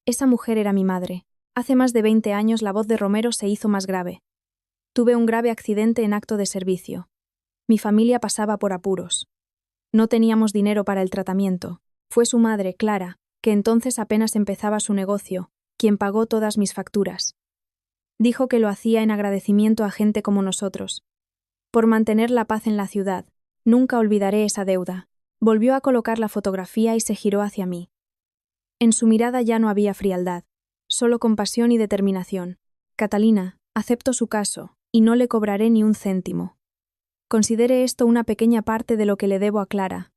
Esa mujer era mi madre. Hace más de 20 años la voz de Romero se hizo más grave. Tuve un grave accidente en acto de servicio. Mi familia pasaba por apuros. No teníamos dinero para el tratamiento. Fue su madre, Clara, que entonces apenas empezaba su negocio, quien pagó todas mis facturas. Dijo que lo hacía en agradecimiento a gente como nosotros. Por mantener la paz en la ciudad. Nunca olvidaré esa deuda. Volvió a colocar la fotografía y se giró hacia mí. En su mirada ya no había frialdad, solo compasión y determinación. Catalina, acepto su caso, y no le cobraré ni un céntimo. Considere esto una pequeña parte de lo que le debo a Clara.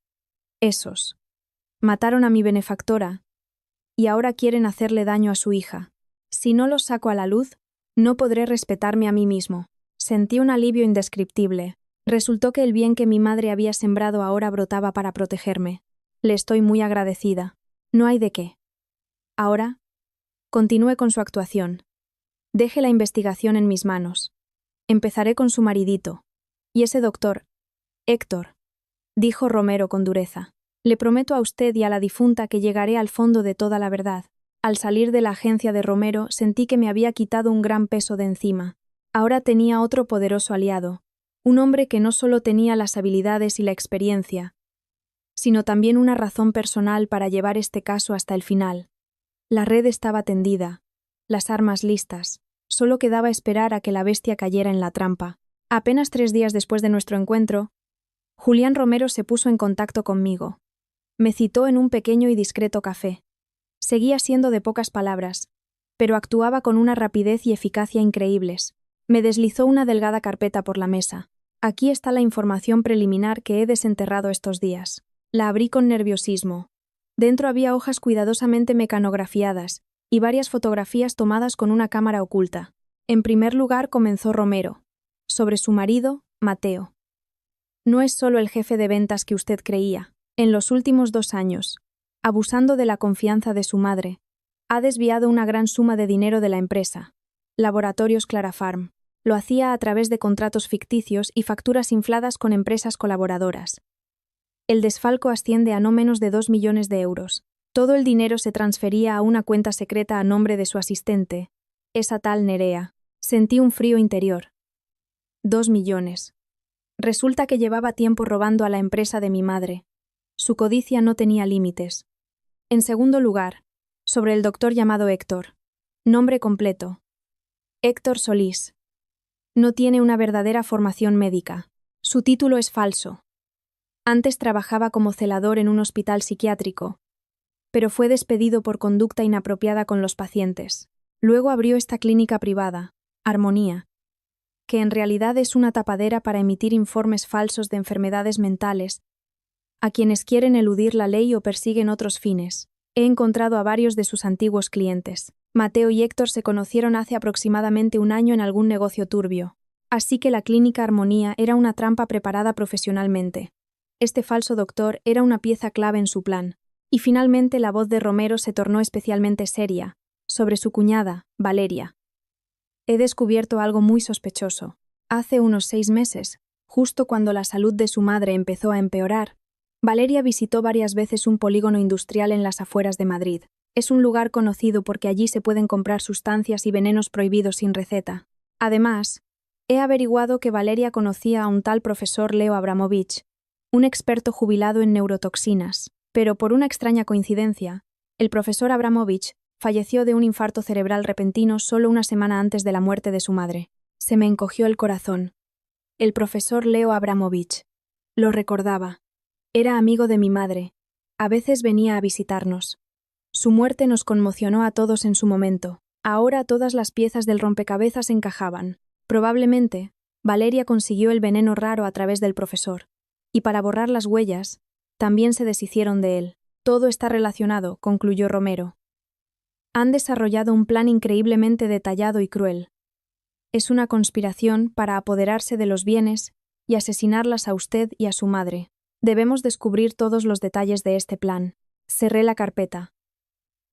Esos. Mataron a mi benefactora, y ahora quieren hacerle daño a su hija. Si no los saco a la luz, no podré respetarme a mí mismo. Sentí un alivio indescriptible. Resultó que el bien que mi madre había sembrado ahora brotaba para protegerme. Le estoy muy agradecida. No hay de qué. Ahora, continúe con su actuación. Deje la investigación en mis manos. Empezaré con su maridito. Y ese doctor, Héctor, dijo Romero con dureza. Le prometo a usted y a la difunta que llegaré al fondo de toda la verdad. Al salir de la agencia de Romero sentí que me había quitado un gran peso de encima. Ahora tenía otro poderoso aliado, un hombre que no solo tenía las habilidades y la experiencia, sino también una razón personal para llevar este caso hasta el final. La red estaba tendida, las armas listas, solo quedaba esperar a que la bestia cayera en la trampa. Apenas 3 días después de nuestro encuentro, Julián Romero se puso en contacto conmigo. Me citó en un pequeño y discreto café. Seguía siendo de pocas palabras, pero actuaba con una rapidez y eficacia increíbles. Me deslizó una delgada carpeta por la mesa. Aquí está la información preliminar que he desenterrado estos días. La abrí con nerviosismo. Dentro había hojas cuidadosamente mecanografiadas y varias fotografías tomadas con una cámara oculta. En primer lugar comenzó Romero. Sobre su marido, Mateo. No es solo el jefe de ventas que usted creía. En los últimos 2 años, abusando de la confianza de su madre, ha desviado una gran suma de dinero de la empresa. Laboratorios Clarafarm. Lo hacía a través de contratos ficticios y facturas infladas con empresas colaboradoras. El desfalco asciende a no menos de 2 millones de euros. Todo el dinero se transfería a una cuenta secreta a nombre de su asistente, esa tal Nerea. Sentí un frío interior. 2 millones. Resulta que llevaba tiempo robando a la empresa de mi madre. Su codicia no tenía límites. En segundo lugar, sobre el doctor llamado Héctor. Nombre completo. Héctor Solís. No tiene una verdadera formación médica. Su título es falso. Antes trabajaba como celador en un hospital psiquiátrico, pero fue despedido por conducta inapropiada con los pacientes. Luego abrió esta clínica privada, Armonía, que en realidad es una tapadera para emitir informes falsos de enfermedades mentales a quienes quieren eludir la ley o persiguen otros fines. He encontrado a varios de sus antiguos clientes. Mateo y Héctor se conocieron hace aproximadamente 1 año en algún negocio turbio, así que la clínica Armonía era una trampa preparada profesionalmente. Este falso doctor era una pieza clave en su plan. Y finalmente la voz de Romero se tornó especialmente seria, sobre su cuñada, Valeria. He descubierto algo muy sospechoso. Hace unos 6 meses, justo cuando la salud de su madre empezó a empeorar, Valeria visitó varias veces un polígono industrial en las afueras de Madrid. Es un lugar conocido porque allí se pueden comprar sustancias y venenos prohibidos sin receta. Además, he averiguado que Valeria conocía a un tal profesor Leo Abramovich, un experto jubilado en neurotoxinas. Pero por una extraña coincidencia, el profesor Abramovich falleció de un infarto cerebral repentino solo 1 semana antes de la muerte de su madre. Se me encogió el corazón. El profesor Leo Abramovich. Lo recordaba. Era amigo de mi madre. A veces venía a visitarnos. Su muerte nos conmocionó a todos en su momento. Ahora todas las piezas del rompecabezas encajaban. Probablemente, Valeria consiguió el veneno raro a través del profesor. Y para borrar las huellas, también se deshicieron de él. Todo está relacionado, concluyó Romero. Han desarrollado un plan increíblemente detallado y cruel. Es una conspiración para apoderarse de los bienes y asesinarlas a usted y a su madre. Debemos descubrir todos los detalles de este plan. Cerré la carpeta.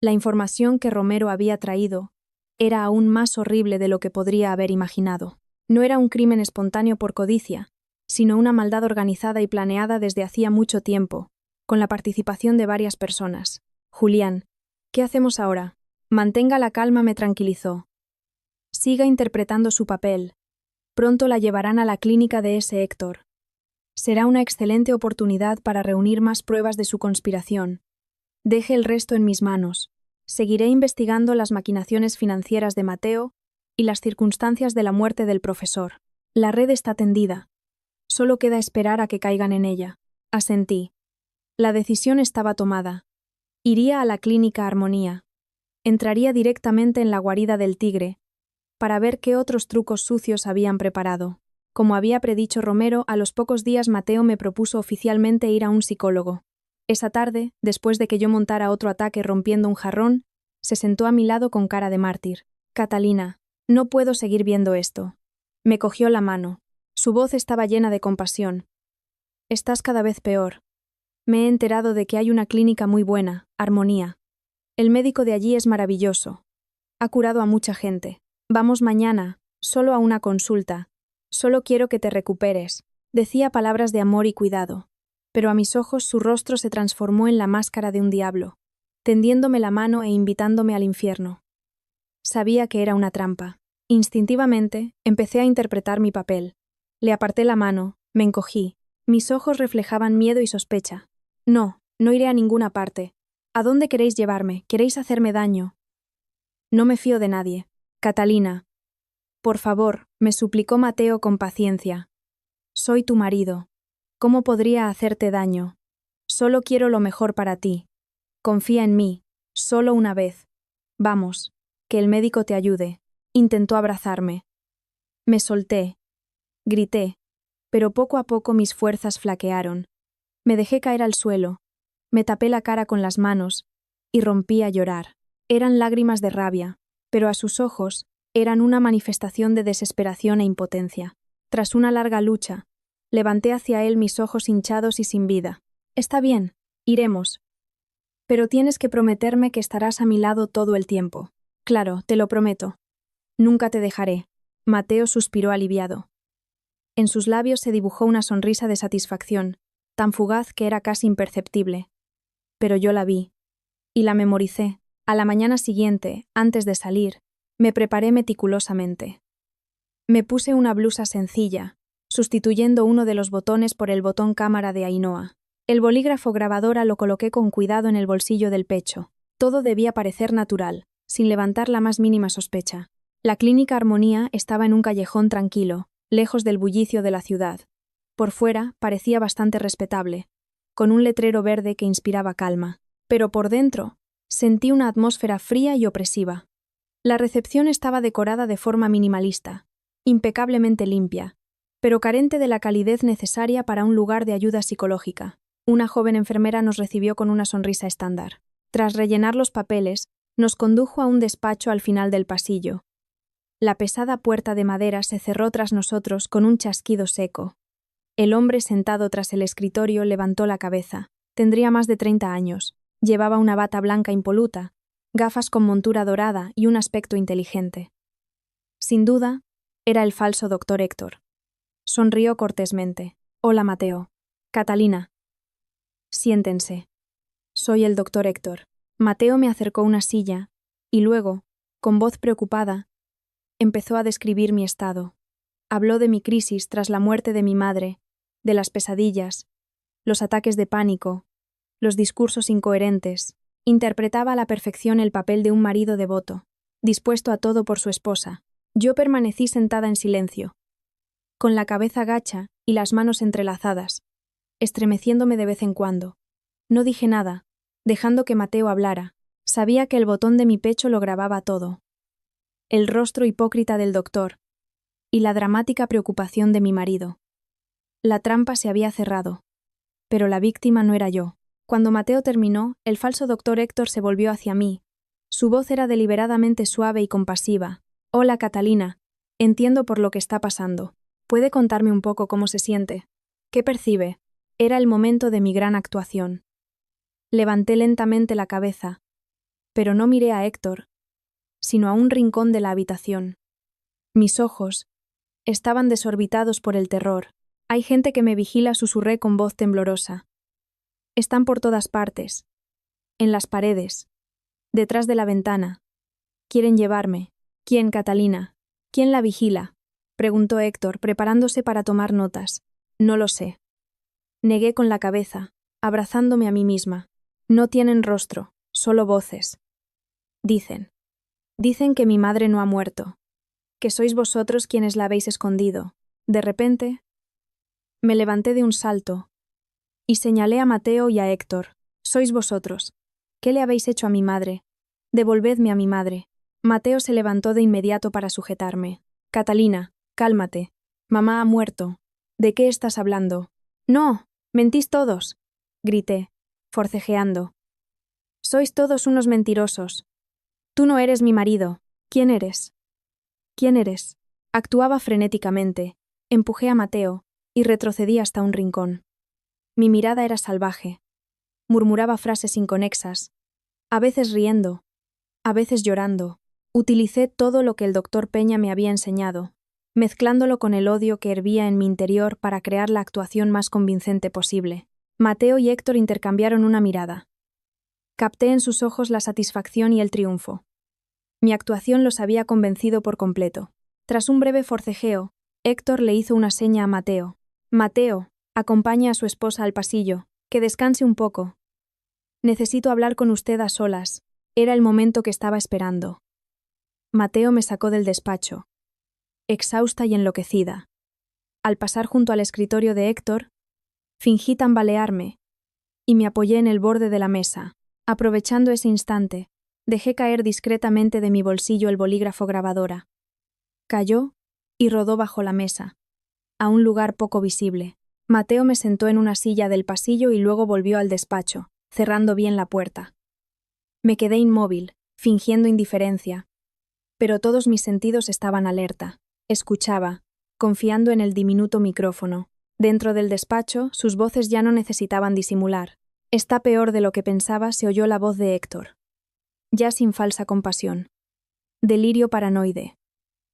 La información que Romero había traído era aún más horrible de lo que podría haber imaginado. No era un crimen espontáneo por codicia, sino una maldad organizada y planeada desde hacía mucho tiempo, con la participación de varias personas. Julián, ¿qué hacemos ahora? Mantenga la calma, me tranquilizó. Siga interpretando su papel. Pronto la llevarán a la clínica de ese Héctor. Será una excelente oportunidad para reunir más pruebas de su conspiración. Deje el resto en mis manos. Seguiré investigando las maquinaciones financieras de Mateo y las circunstancias de la muerte del profesor. La red está tendida. Solo queda esperar a que caigan en ella. Asentí. La decisión estaba tomada. Iría a la clínica Armonía. Entraría directamente en la guarida del tigre, para ver qué otros trucos sucios habían preparado. Como había predicho Romero, a los pocos días Mateo me propuso oficialmente ir a un psicólogo. Esa tarde, después de que yo montara otro ataque rompiendo un jarrón, se sentó a mi lado con cara de mártir. Catalina, no puedo seguir viendo esto. Me cogió la mano. Su voz estaba llena de compasión. Estás cada vez peor. Me he enterado de que hay una clínica muy buena, Armonía. El médico de allí es maravilloso. Ha curado a mucha gente. Vamos mañana, solo a una consulta. Solo quiero que te recuperes. Decía palabras de amor y cuidado, pero a mis ojos su rostro se transformó en la máscara de un diablo, tendiéndome la mano e invitándome al infierno. Sabía que era una trampa. Instintivamente, empecé a interpretar mi papel. Le aparté la mano, me encogí. Mis ojos reflejaban miedo y sospecha. No, no iré a ninguna parte. ¿A dónde queréis llevarme? ¿Queréis hacerme daño? No me fío de nadie. Catalina. Por favor, me suplicó Mateo con paciencia. Soy tu marido. ¿Cómo podría hacerte daño? Solo quiero lo mejor para ti. Confía en mí, solo una vez. Vamos, que el médico te ayude. Intentó abrazarme. Me solté. Grité, pero poco a poco mis fuerzas flaquearon. Me dejé caer al suelo. Me tapé la cara con las manos y rompí a llorar. Eran lágrimas de rabia, pero a sus ojos eran una manifestación de desesperación e impotencia. Tras una larga lucha, levanté hacia él mis ojos hinchados y sin vida. Está bien, iremos. Pero tienes que prometerme que estarás a mi lado todo el tiempo. Claro, te lo prometo. Nunca te dejaré. Mateo suspiró aliviado. En sus labios se dibujó una sonrisa de satisfacción, tan fugaz que era casi imperceptible. Pero yo la vi. Y la memoricé. A la mañana siguiente, antes de salir, me preparé meticulosamente. Me puse una blusa sencilla, sustituyendo uno de los botones por el botón cámara de Ainhoa. El bolígrafo grabadora lo coloqué con cuidado en el bolsillo del pecho. Todo debía parecer natural, sin levantar la más mínima sospecha. La clínica Armonía estaba en un callejón tranquilo, lejos del bullicio de la ciudad. Por fuera parecía bastante respetable, con un letrero verde que inspiraba calma. Pero por dentro sentí una atmósfera fría y opresiva. La recepción estaba decorada de forma minimalista, impecablemente limpia, pero carente de la calidez necesaria para un lugar de ayuda psicológica. Una joven enfermera nos recibió con una sonrisa estándar. Tras rellenar los papeles, nos condujo a un despacho al final del pasillo. La pesada puerta de madera se cerró tras nosotros con un chasquido seco. El hombre sentado tras el escritorio levantó la cabeza. Tendría más de 30 años. Llevaba una bata blanca impoluta, gafas con montura dorada y un aspecto inteligente. Sin duda, era el falso doctor Héctor. Sonrió cortésmente. Hola, Mateo. Catalina. Siéntense. Soy el doctor Héctor. Mateo me acercó una silla y luego, con voz preocupada, empezó a describir mi estado. Habló de mi crisis tras la muerte de mi madre, de las pesadillas, los ataques de pánico, los discursos incoherentes. Interpretaba a la perfección el papel de un marido devoto, dispuesto a todo por su esposa. Yo permanecí sentada en silencio, con la cabeza gacha y las manos entrelazadas, estremeciéndome de vez en cuando. No dije nada, dejando que Mateo hablara. Sabía que el botón de mi pecho lo grababa todo. El rostro hipócrita del doctor y la dramática preocupación de mi marido. La trampa se había cerrado, pero la víctima no era yo. Cuando Mateo terminó, el falso doctor Héctor se volvió hacia mí. Su voz era deliberadamente suave y compasiva. Hola, Catalina. Entiendo por lo que está pasando. ¿Puede contarme un poco cómo se siente? ¿Qué percibe? Era el momento de mi gran actuación. Levanté lentamente la cabeza, pero no miré a Héctor, sino a un rincón de la habitación. Mis ojos estaban desorbitados por el terror. Hay gente que me vigila, susurré con voz temblorosa. Están por todas partes. En las paredes. Detrás de la ventana. Quieren llevarme. ¿Quién, Catalina? ¿Quién la vigila? Preguntó Héctor, preparándose para tomar notas. No lo sé. Negué con la cabeza, abrazándome a mí misma. No tienen rostro, solo voces. Dicen que mi madre no ha muerto, que sois vosotros quienes la habéis escondido. De repente, me levanté de un salto y señalé a Mateo y a Héctor. Sois vosotros. ¿Qué le habéis hecho a mi madre? Devolvedme a mi madre. Mateo se levantó de inmediato para sujetarme. Catalina, cálmate. Mamá ha muerto. ¿De qué estás hablando? No, mentís todos, grité, forcejeando. Sois todos unos mentirosos. Tú no eres mi marido. ¿Quién eres? ¿Quién eres? Actuaba frenéticamente. Empujé a Mateo y retrocedí hasta un rincón. Mi mirada era salvaje. Murmuraba frases inconexas, a veces riendo, a veces llorando. Utilicé todo lo que el doctor Peña me había enseñado, mezclándolo con el odio que hervía en mi interior para crear la actuación más convincente posible. Mateo y Héctor intercambiaron una mirada. Capté en sus ojos la satisfacción y el triunfo. Mi actuación los había convencido por completo. Tras un breve forcejeo, Héctor le hizo una seña a Mateo. Mateo, acompaña a su esposa al pasillo, que descanse un poco. Necesito hablar con usted a solas. Era el momento que estaba esperando. Mateo me sacó del despacho, exhausta y enloquecida. Al pasar junto al escritorio de Héctor, fingí tambalearme y me apoyé en el borde de la mesa. Aprovechando ese instante, dejé caer discretamente de mi bolsillo el bolígrafo grabadora. Cayó y rodó bajo la mesa, a un lugar poco visible. Mateo me sentó en una silla del pasillo y luego volvió al despacho. cerrando bien la puerta. Me quedé inmóvil, fingiendo indiferencia, pero todos mis sentidos estaban alerta. Escuchaba, confiando en el diminuto micrófono. Dentro del despacho, sus voces ya no necesitaban disimular. Está peor de lo que pensaba, se oyó la voz de Héctor. Ya sin falsa compasión. Delirio paranoide.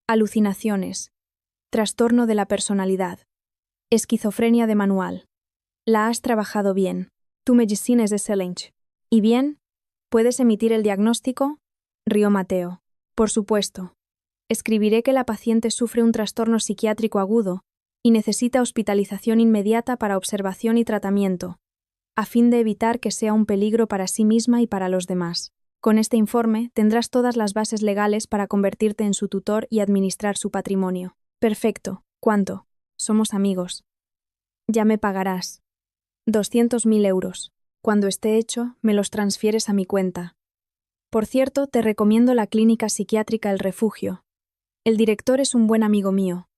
Alucinaciones. Trastorno de la personalidad. Esquizofrenia de manual. La has trabajado bien. Tu medicina es excelente. ¿Y bien? ¿Puedes emitir el diagnóstico? Rió Mateo. Por supuesto. Escribiré que la paciente sufre un trastorno psiquiátrico agudo y necesita hospitalización inmediata para observación y tratamiento, a fin de evitar que sea un peligro para sí misma y para los demás. Con este informe tendrás todas las bases legales para convertirte en su tutor y administrar su patrimonio. Perfecto. ¿Cuánto? Somos amigos. Ya me pagarás. 200.000 euros. Cuando esté hecho, me los transfieres a mi cuenta. Por cierto, te recomiendo la clínica psiquiátrica El Refugio. El director es un buen amigo mío.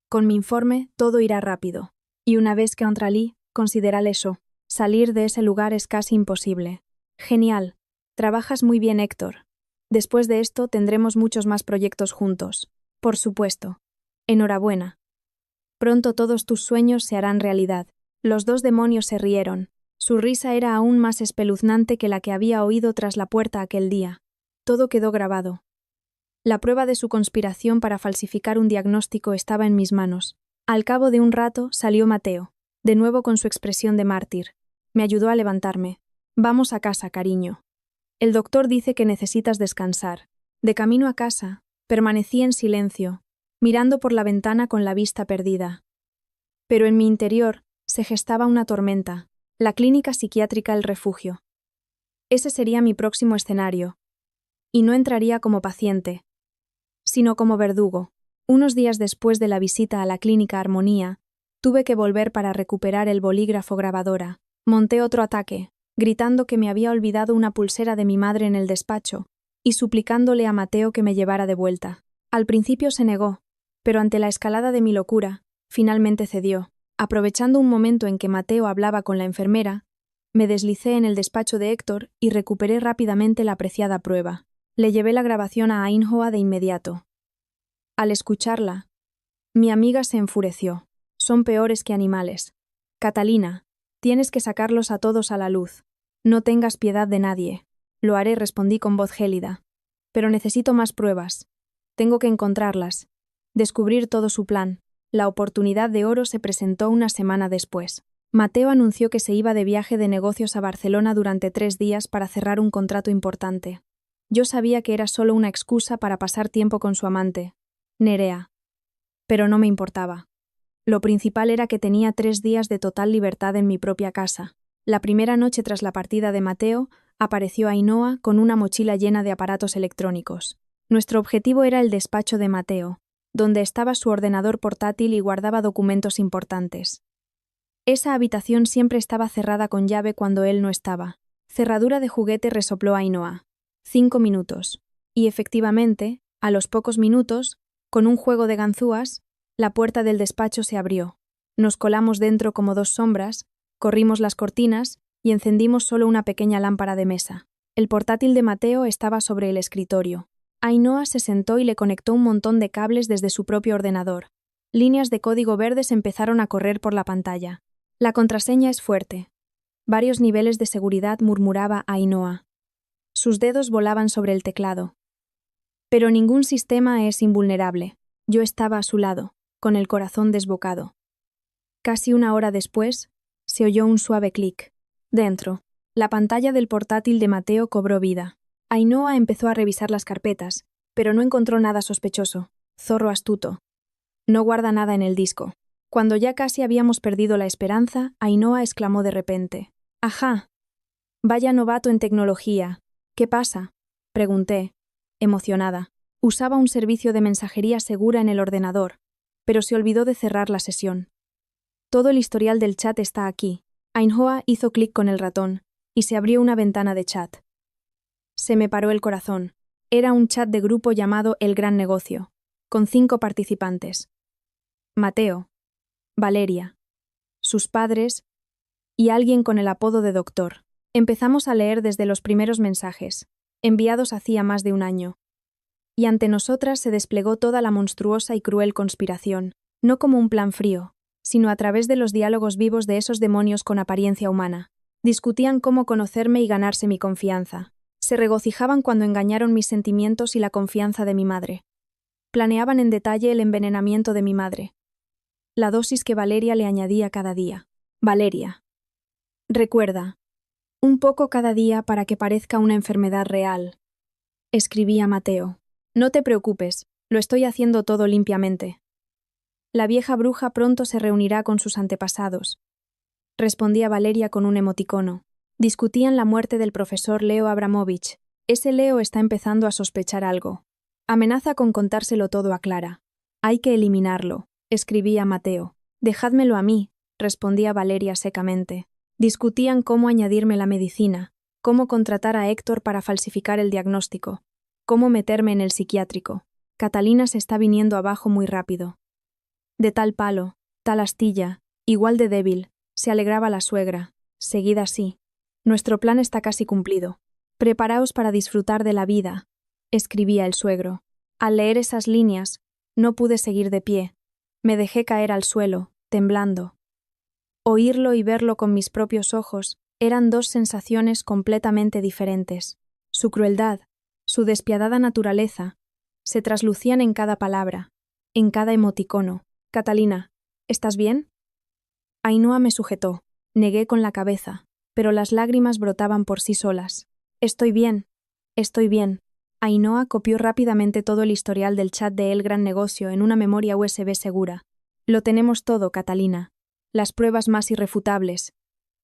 Con mi informe, todo irá rápido. Y una vez que entralí, considérale eso. Salir de ese lugar es casi imposible. Genial. Trabajas muy bien, Héctor. Después de esto tendremos muchos más proyectos juntos. Por supuesto. Enhorabuena. Pronto todos tus sueños se harán realidad. Los dos demonios se rieron. Su risa era aún más espeluznante que la que había oído tras la puerta aquel día. Todo quedó grabado. La prueba de su conspiración para falsificar un diagnóstico estaba en mis manos. Al cabo de un rato salió Mateo, de nuevo con su expresión de mártir. Me ayudó a levantarme. Vamos a casa, cariño. El doctor dice que necesitas descansar. De camino a casa, permanecí en silencio, mirando por la ventana con la vista perdida. Pero en mi interior se gestaba una tormenta, la clínica psiquiátrica El Refugio. Ese sería mi próximo escenario. Y no entraría como paciente, sino como verdugo. Unos días después de la visita a la clínica Armonía, tuve que volver para recuperar el bolígrafo grabadora. Monté otro ataque, gritando que me había olvidado una pulsera de mi madre en el despacho, y suplicándole a Mateo que me llevara de vuelta. Al principio se negó, pero ante la escalada de mi locura, finalmente cedió. Aprovechando un momento en que Mateo hablaba con la enfermera, me deslicé en el despacho de Héctor y recuperé rápidamente la apreciada prueba. Le llevé la grabación a Ainhoa de inmediato. Al escucharla, mi amiga se enfureció. Son peores que animales. Catalina, tienes que sacarlos a todos a la luz. No tengas piedad de nadie. Lo haré, respondí con voz gélida. Pero necesito más pruebas. Tengo que encontrarlas. Descubrir todo su plan. La oportunidad de oro se presentó una semana después. Mateo anunció que se iba de viaje de negocios a Barcelona durante 3 días para cerrar un contrato importante. Yo sabía que era solo una excusa para pasar tiempo con su amante, Nerea. Pero no me importaba. Lo principal era que tenía 3 días de total libertad en mi propia casa. La primera noche tras la partida de Mateo, apareció Ainhoa con una mochila llena de aparatos electrónicos. Nuestro objetivo era el despacho de Mateo, donde estaba su ordenador portátil y guardaba documentos importantes. Esa habitación siempre estaba cerrada con llave cuando él no estaba. Cerradura de juguete, resopló Ainhoa. 5 minutos. Y efectivamente, a los pocos minutos, con un juego de ganzúas, la puerta del despacho se abrió. Nos colamos dentro como 2 sombras, corrimos las cortinas y encendimos solo una pequeña lámpara de mesa. El portátil de Mateo estaba sobre el escritorio. Ainhoa se sentó y le conectó un montón de cables desde su propio ordenador. Líneas de código verdes empezaron a correr por la pantalla. La contraseña es fuerte. Varios niveles de seguridad, murmuraba Ainhoa. Sus dedos volaban sobre el teclado. Pero ningún sistema es invulnerable. Yo estaba a su lado, con el corazón desbocado. Casi una hora después, se oyó un suave clic. Dentro, la pantalla del portátil de Mateo cobró vida. Ainhoa empezó a revisar las carpetas, pero no encontró nada sospechoso. Zorro astuto. No guarda nada en el disco. Cuando ya casi habíamos perdido la esperanza, Ainhoa exclamó de repente. «Ajá. Vaya novato en tecnología. ¿Qué pasa?», pregunté, emocionada. Usaba un servicio de mensajería segura en el ordenador, pero se olvidó de cerrar la sesión. Todo el historial del chat está aquí. Ainhoa hizo clic con el ratón, y se abrió una ventana de chat. Se me paró el corazón. Era un chat de grupo llamado El Gran Negocio, con 5 participantes. Mateo, Valeria, sus padres y alguien con el apodo de doctor. Empezamos a leer desde los primeros mensajes, enviados hacía más de un año. Y ante nosotras se desplegó toda la monstruosa y cruel conspiración, no como un plan frío, sino a través de los diálogos vivos de esos demonios con apariencia humana. Discutían cómo conocerme y ganarse mi confianza. Se regocijaban cuando engañaron mis sentimientos y la confianza de mi madre. Planeaban en detalle el envenenamiento de mi madre. La dosis que Valeria le añadía cada día. Valeria. Recuerda, un poco cada día para que parezca una enfermedad real. Escribía Mateo. No te preocupes, lo estoy haciendo todo limpiamente. La vieja bruja pronto se reunirá con sus antepasados. Respondía Valeria con un emoticono. Discutían la muerte del profesor Leo Abramovich. Ese Leo está empezando a sospechar algo. Amenaza con contárselo todo a Clara. Hay que eliminarlo, escribía Mateo. Dejádmelo a mí, respondía Valeria secamente. Discutían cómo añadirme la medicina, cómo contratar a Héctor para falsificar el diagnóstico, cómo meterme en el psiquiátrico. Catalina se está viniendo abajo muy rápido. De tal palo, tal astilla, igual de débil, se alegraba la suegra. Seguid así. Nuestro plan está casi cumplido. Preparaos para disfrutar de la vida, escribía el suegro. Al leer esas líneas, no pude seguir de pie. Me dejé caer al suelo, temblando. Oírlo y verlo con mis propios ojos eran dos sensaciones completamente diferentes. Su crueldad, su despiadada naturaleza, se traslucían en cada palabra, en cada emoticono. Catalina, ¿estás bien? Ainhoa me sujetó. Negué con la cabeza, pero las lágrimas brotaban por sí solas. Estoy bien. Estoy bien. Ainhoa copió rápidamente todo el historial del chat de El Gran Negocio en una memoria USB segura. Lo tenemos todo, Catalina. Las pruebas más irrefutables.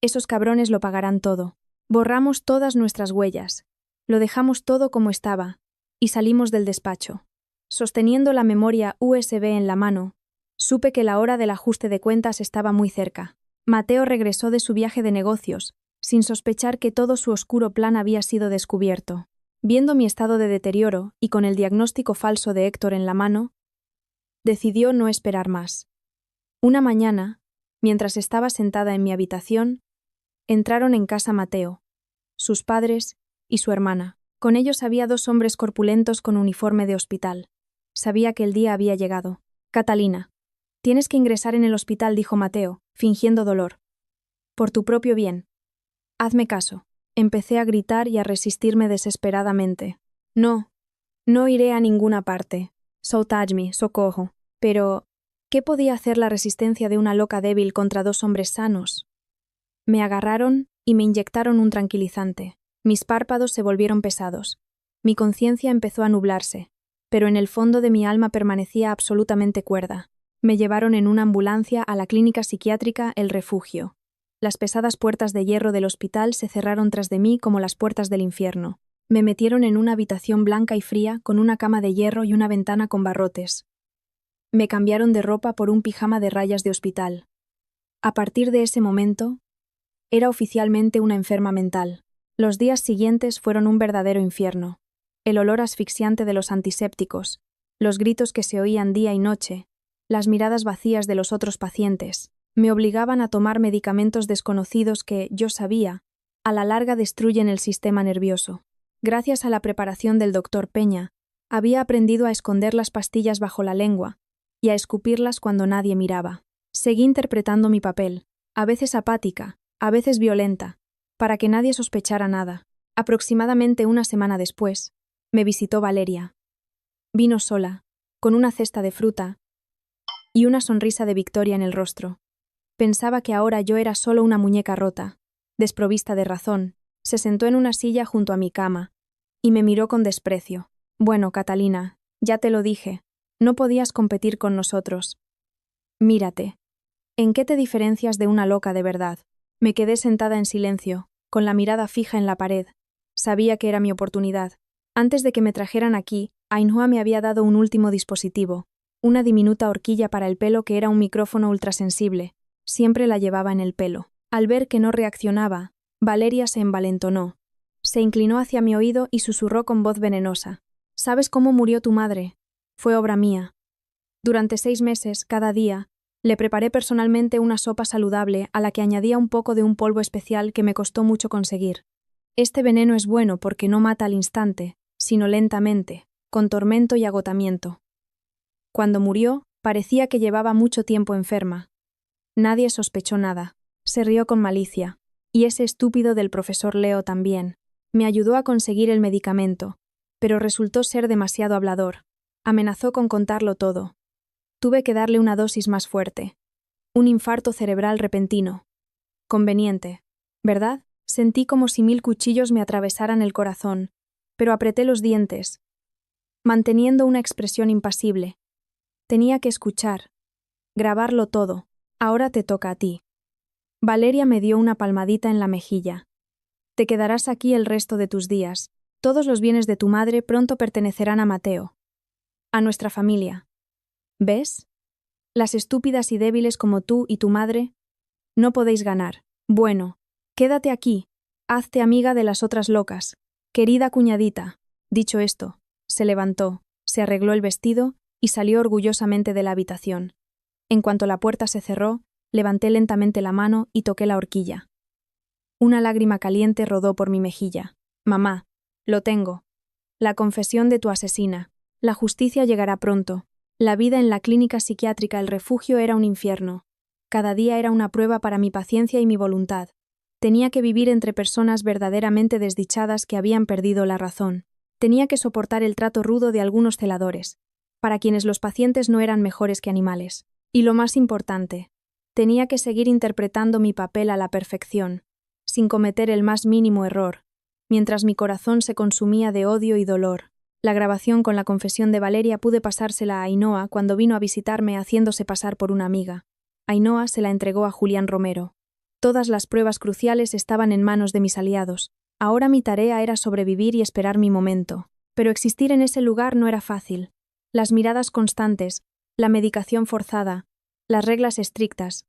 Esos cabrones lo pagarán todo. Borramos todas nuestras huellas. Lo dejamos todo como estaba. Y salimos del despacho. Sosteniendo la memoria USB en la mano, supe que la hora del ajuste de cuentas estaba muy cerca. Mateo regresó de su viaje de negocios, sin sospechar que todo su oscuro plan había sido descubierto. Viendo mi estado de deterioro y con el diagnóstico falso de Héctor en la mano, decidió no esperar más. Una mañana, mientras estaba sentada en mi habitación, entraron en casa Mateo, sus padres y su hermana. Con ellos había dos hombres corpulentos con uniforme de hospital. Sabía que el día había llegado. Catalina, tienes que ingresar en el hospital, dijo Mateo, fingiendo dolor. Por tu propio bien. Hazme caso. Empecé a gritar y a resistirme desesperadamente. No iré a ninguna parte. Soltadme, socorro. Pero, ¿qué podía hacer la resistencia de una loca débil contra dos hombres sanos? Me agarraron y me inyectaron un tranquilizante. Mis párpados se volvieron pesados. Mi conciencia empezó a nublarse, pero en el fondo de mi alma permanecía absolutamente cuerda. Me llevaron en una ambulancia a la clínica psiquiátrica El Refugio. Las pesadas puertas de hierro del hospital se cerraron tras de mí como las puertas del infierno. Me metieron en una habitación blanca y fría con una cama de hierro y una ventana con barrotes. Me cambiaron de ropa por un pijama de rayas de hospital. A partir de ese momento, era oficialmente una enferma mental. Los días siguientes fueron un verdadero infierno. El olor asfixiante de los antisépticos, los gritos que se oían día y noche, las miradas vacías de los otros pacientes, me obligaban a tomar medicamentos desconocidos que, yo sabía, a la larga destruyen el sistema nervioso. Gracias a la preparación del doctor Peña, había aprendido a esconder las pastillas bajo la lengua y a escupirlas cuando nadie miraba. Seguí interpretando mi papel, a veces apática, a veces violenta, para que nadie sospechara nada. Aproximadamente una semana después, me visitó Valeria. Vino sola, con una cesta de fruta y una sonrisa de victoria en el rostro. Pensaba que ahora yo era solo una muñeca rota, desprovista de razón. Se sentó en una silla junto a mi cama y me miró con desprecio. Bueno, Catalina, ya te lo dije, no podías competir con nosotros. Mírate. ¿En qué te diferencias de una loca de verdad? Me quedé sentada en silencio, con la mirada fija en la pared. Sabía que era mi oportunidad. Antes de que me trajeran aquí, Ainhoa me había dado un último dispositivo, una diminuta horquilla para el pelo que era un micrófono ultrasensible. Siempre la llevaba en el pelo. Al ver que no reaccionaba, Valeria se envalentonó. Se inclinó hacia mi oído y susurró con voz venenosa. ¿Sabes cómo murió tu madre? Fue obra mía. Durante 6 meses, cada día, Le preparé personalmente una sopa saludable a la que añadía un poco de un polvo especial que me costó mucho conseguir. Este veneno es bueno porque no mata al instante, sino lentamente, con tormento y agotamiento. Cuando murió, parecía que llevaba mucho tiempo enferma. Nadie sospechó nada. Se rió con malicia. Y ese estúpido del profesor Leo también. Me ayudó a conseguir el medicamento, pero resultó ser demasiado hablador. Amenazó con contarlo todo. Tuve que darle una dosis más fuerte. Un infarto cerebral repentino. Conveniente, ¿verdad? Sentí como si 1000 cuchillos me atravesaran el corazón, pero apreté los dientes, manteniendo una expresión impasible. Tenía que escuchar, grabarlo todo. Ahora te toca a ti. Valeria me dio una palmadita en la mejilla. Te quedarás aquí el resto de tus días. Todos los bienes de tu madre pronto pertenecerán a Mateo. A nuestra familia. ¿Ves? Las estúpidas y débiles como tú y tu madre no podéis ganar. Bueno, quédate aquí. Hazte amiga de las otras locas. Querida cuñadita. Dicho esto, se levantó, se arregló el vestido y salió orgullosamente de la habitación. En cuanto la puerta se cerró, levanté lentamente la mano y toqué la horquilla. Una lágrima caliente rodó por mi mejilla. Mamá, lo tengo. La confesión de tu asesina. La justicia llegará pronto. La vida en la clínica psiquiátrica El Refugio era un infierno. Cada día era una prueba para mi paciencia y mi voluntad. Tenía que vivir entre personas verdaderamente desdichadas que habían perdido la razón. Tenía que soportar el trato rudo de algunos celadores, para quienes los pacientes no eran mejores que animales. Y lo más importante, tenía que seguir interpretando mi papel a la perfección, sin cometer el más mínimo error, mientras mi corazón se consumía de odio y dolor. La grabación con la confesión de Valeria pude pasársela a Ainhoa cuando vino a visitarme haciéndose pasar por una amiga. Ainhoa se la entregó a Julián Romero. Todas las pruebas cruciales estaban en manos de mis aliados. Ahora mi tarea era sobrevivir y esperar mi momento. Pero existir en ese lugar no era fácil. Las miradas constantes, la medicación forzada, las reglas estrictas.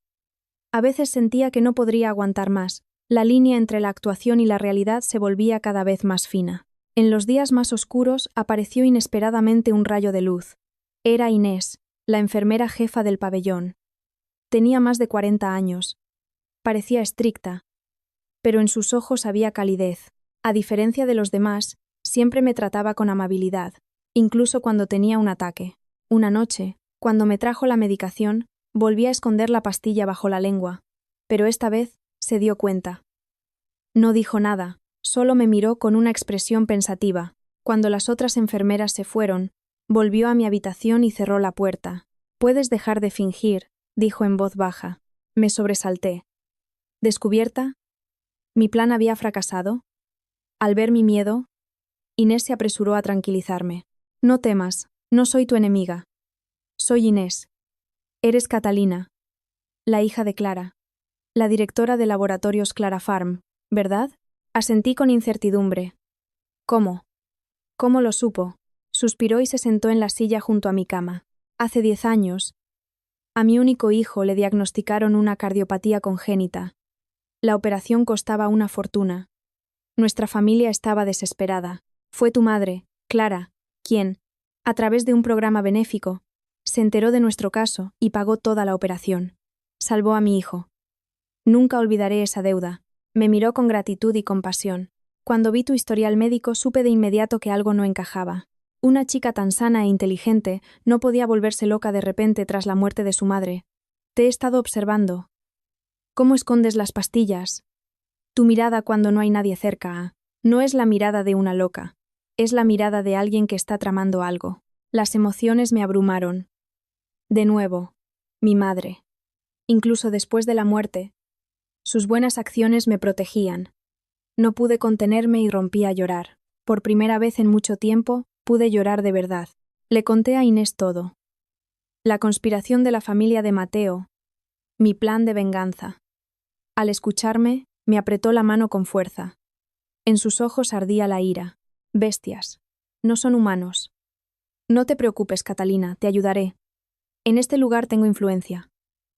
A veces sentía que no podría aguantar más. La línea entre la actuación y la realidad se volvía cada vez más fina. En los días más oscuros apareció inesperadamente un rayo de luz. Era Inés, la enfermera jefa del pabellón. Tenía más de 40 años. Parecía estricta, pero en sus ojos había calidez. A diferencia de los demás, siempre me trataba con amabilidad, incluso cuando tenía un ataque. Una noche, cuando me trajo la medicación, volví a esconder la pastilla bajo la lengua, pero esta vez se dio cuenta. No dijo nada, solo me miró con una expresión pensativa. Cuando las otras enfermeras se fueron, volvió a mi habitación y cerró la puerta. «Puedes dejar de fingir», dijo en voz baja. Me sobresalté. ¿Descubierta? ¿Mi plan había fracasado? Al ver mi miedo, Inés se apresuró a tranquilizarme. No temas, no soy tu enemiga. Soy Inés. Eres Catalina, la hija de Clara, la directora de laboratorios Clara Farm, ¿verdad? Asentí con incertidumbre. ¿Cómo? ¿Cómo lo supo? Suspiró y se sentó en la silla junto a mi cama. Hace 10 años, a mi único hijo le diagnosticaron una cardiopatía congénita. La operación costaba una fortuna. Nuestra familia estaba desesperada. Fue tu madre, Clara, quien, a través de un programa benéfico, se enteró de nuestro caso y pagó toda la operación. Salvó a mi hijo. Nunca olvidaré esa deuda. Me miró con gratitud y compasión. Cuando vi tu historial médico supe de inmediato que algo no encajaba. Una chica tan sana e inteligente no podía volverse loca de repente tras la muerte de su madre. Te he estado observando. ¿Cómo escondes las pastillas? Tu mirada cuando no hay nadie cerca. No es la mirada de una loca. Es la mirada de alguien que está tramando algo. Las emociones me abrumaron. De nuevo, mi madre. Incluso después de la muerte, sus buenas acciones me protegían. No pude contenerme y rompí a llorar. Por primera vez en mucho tiempo, pude llorar de verdad. Le conté a Inés todo. La conspiración de la familia de Mateo. Mi plan de venganza. Al escucharme, me apretó la mano con fuerza. En sus ojos ardía la ira. Bestias. No son humanos. No te preocupes, Catalina, te ayudaré. En este lugar tengo influencia.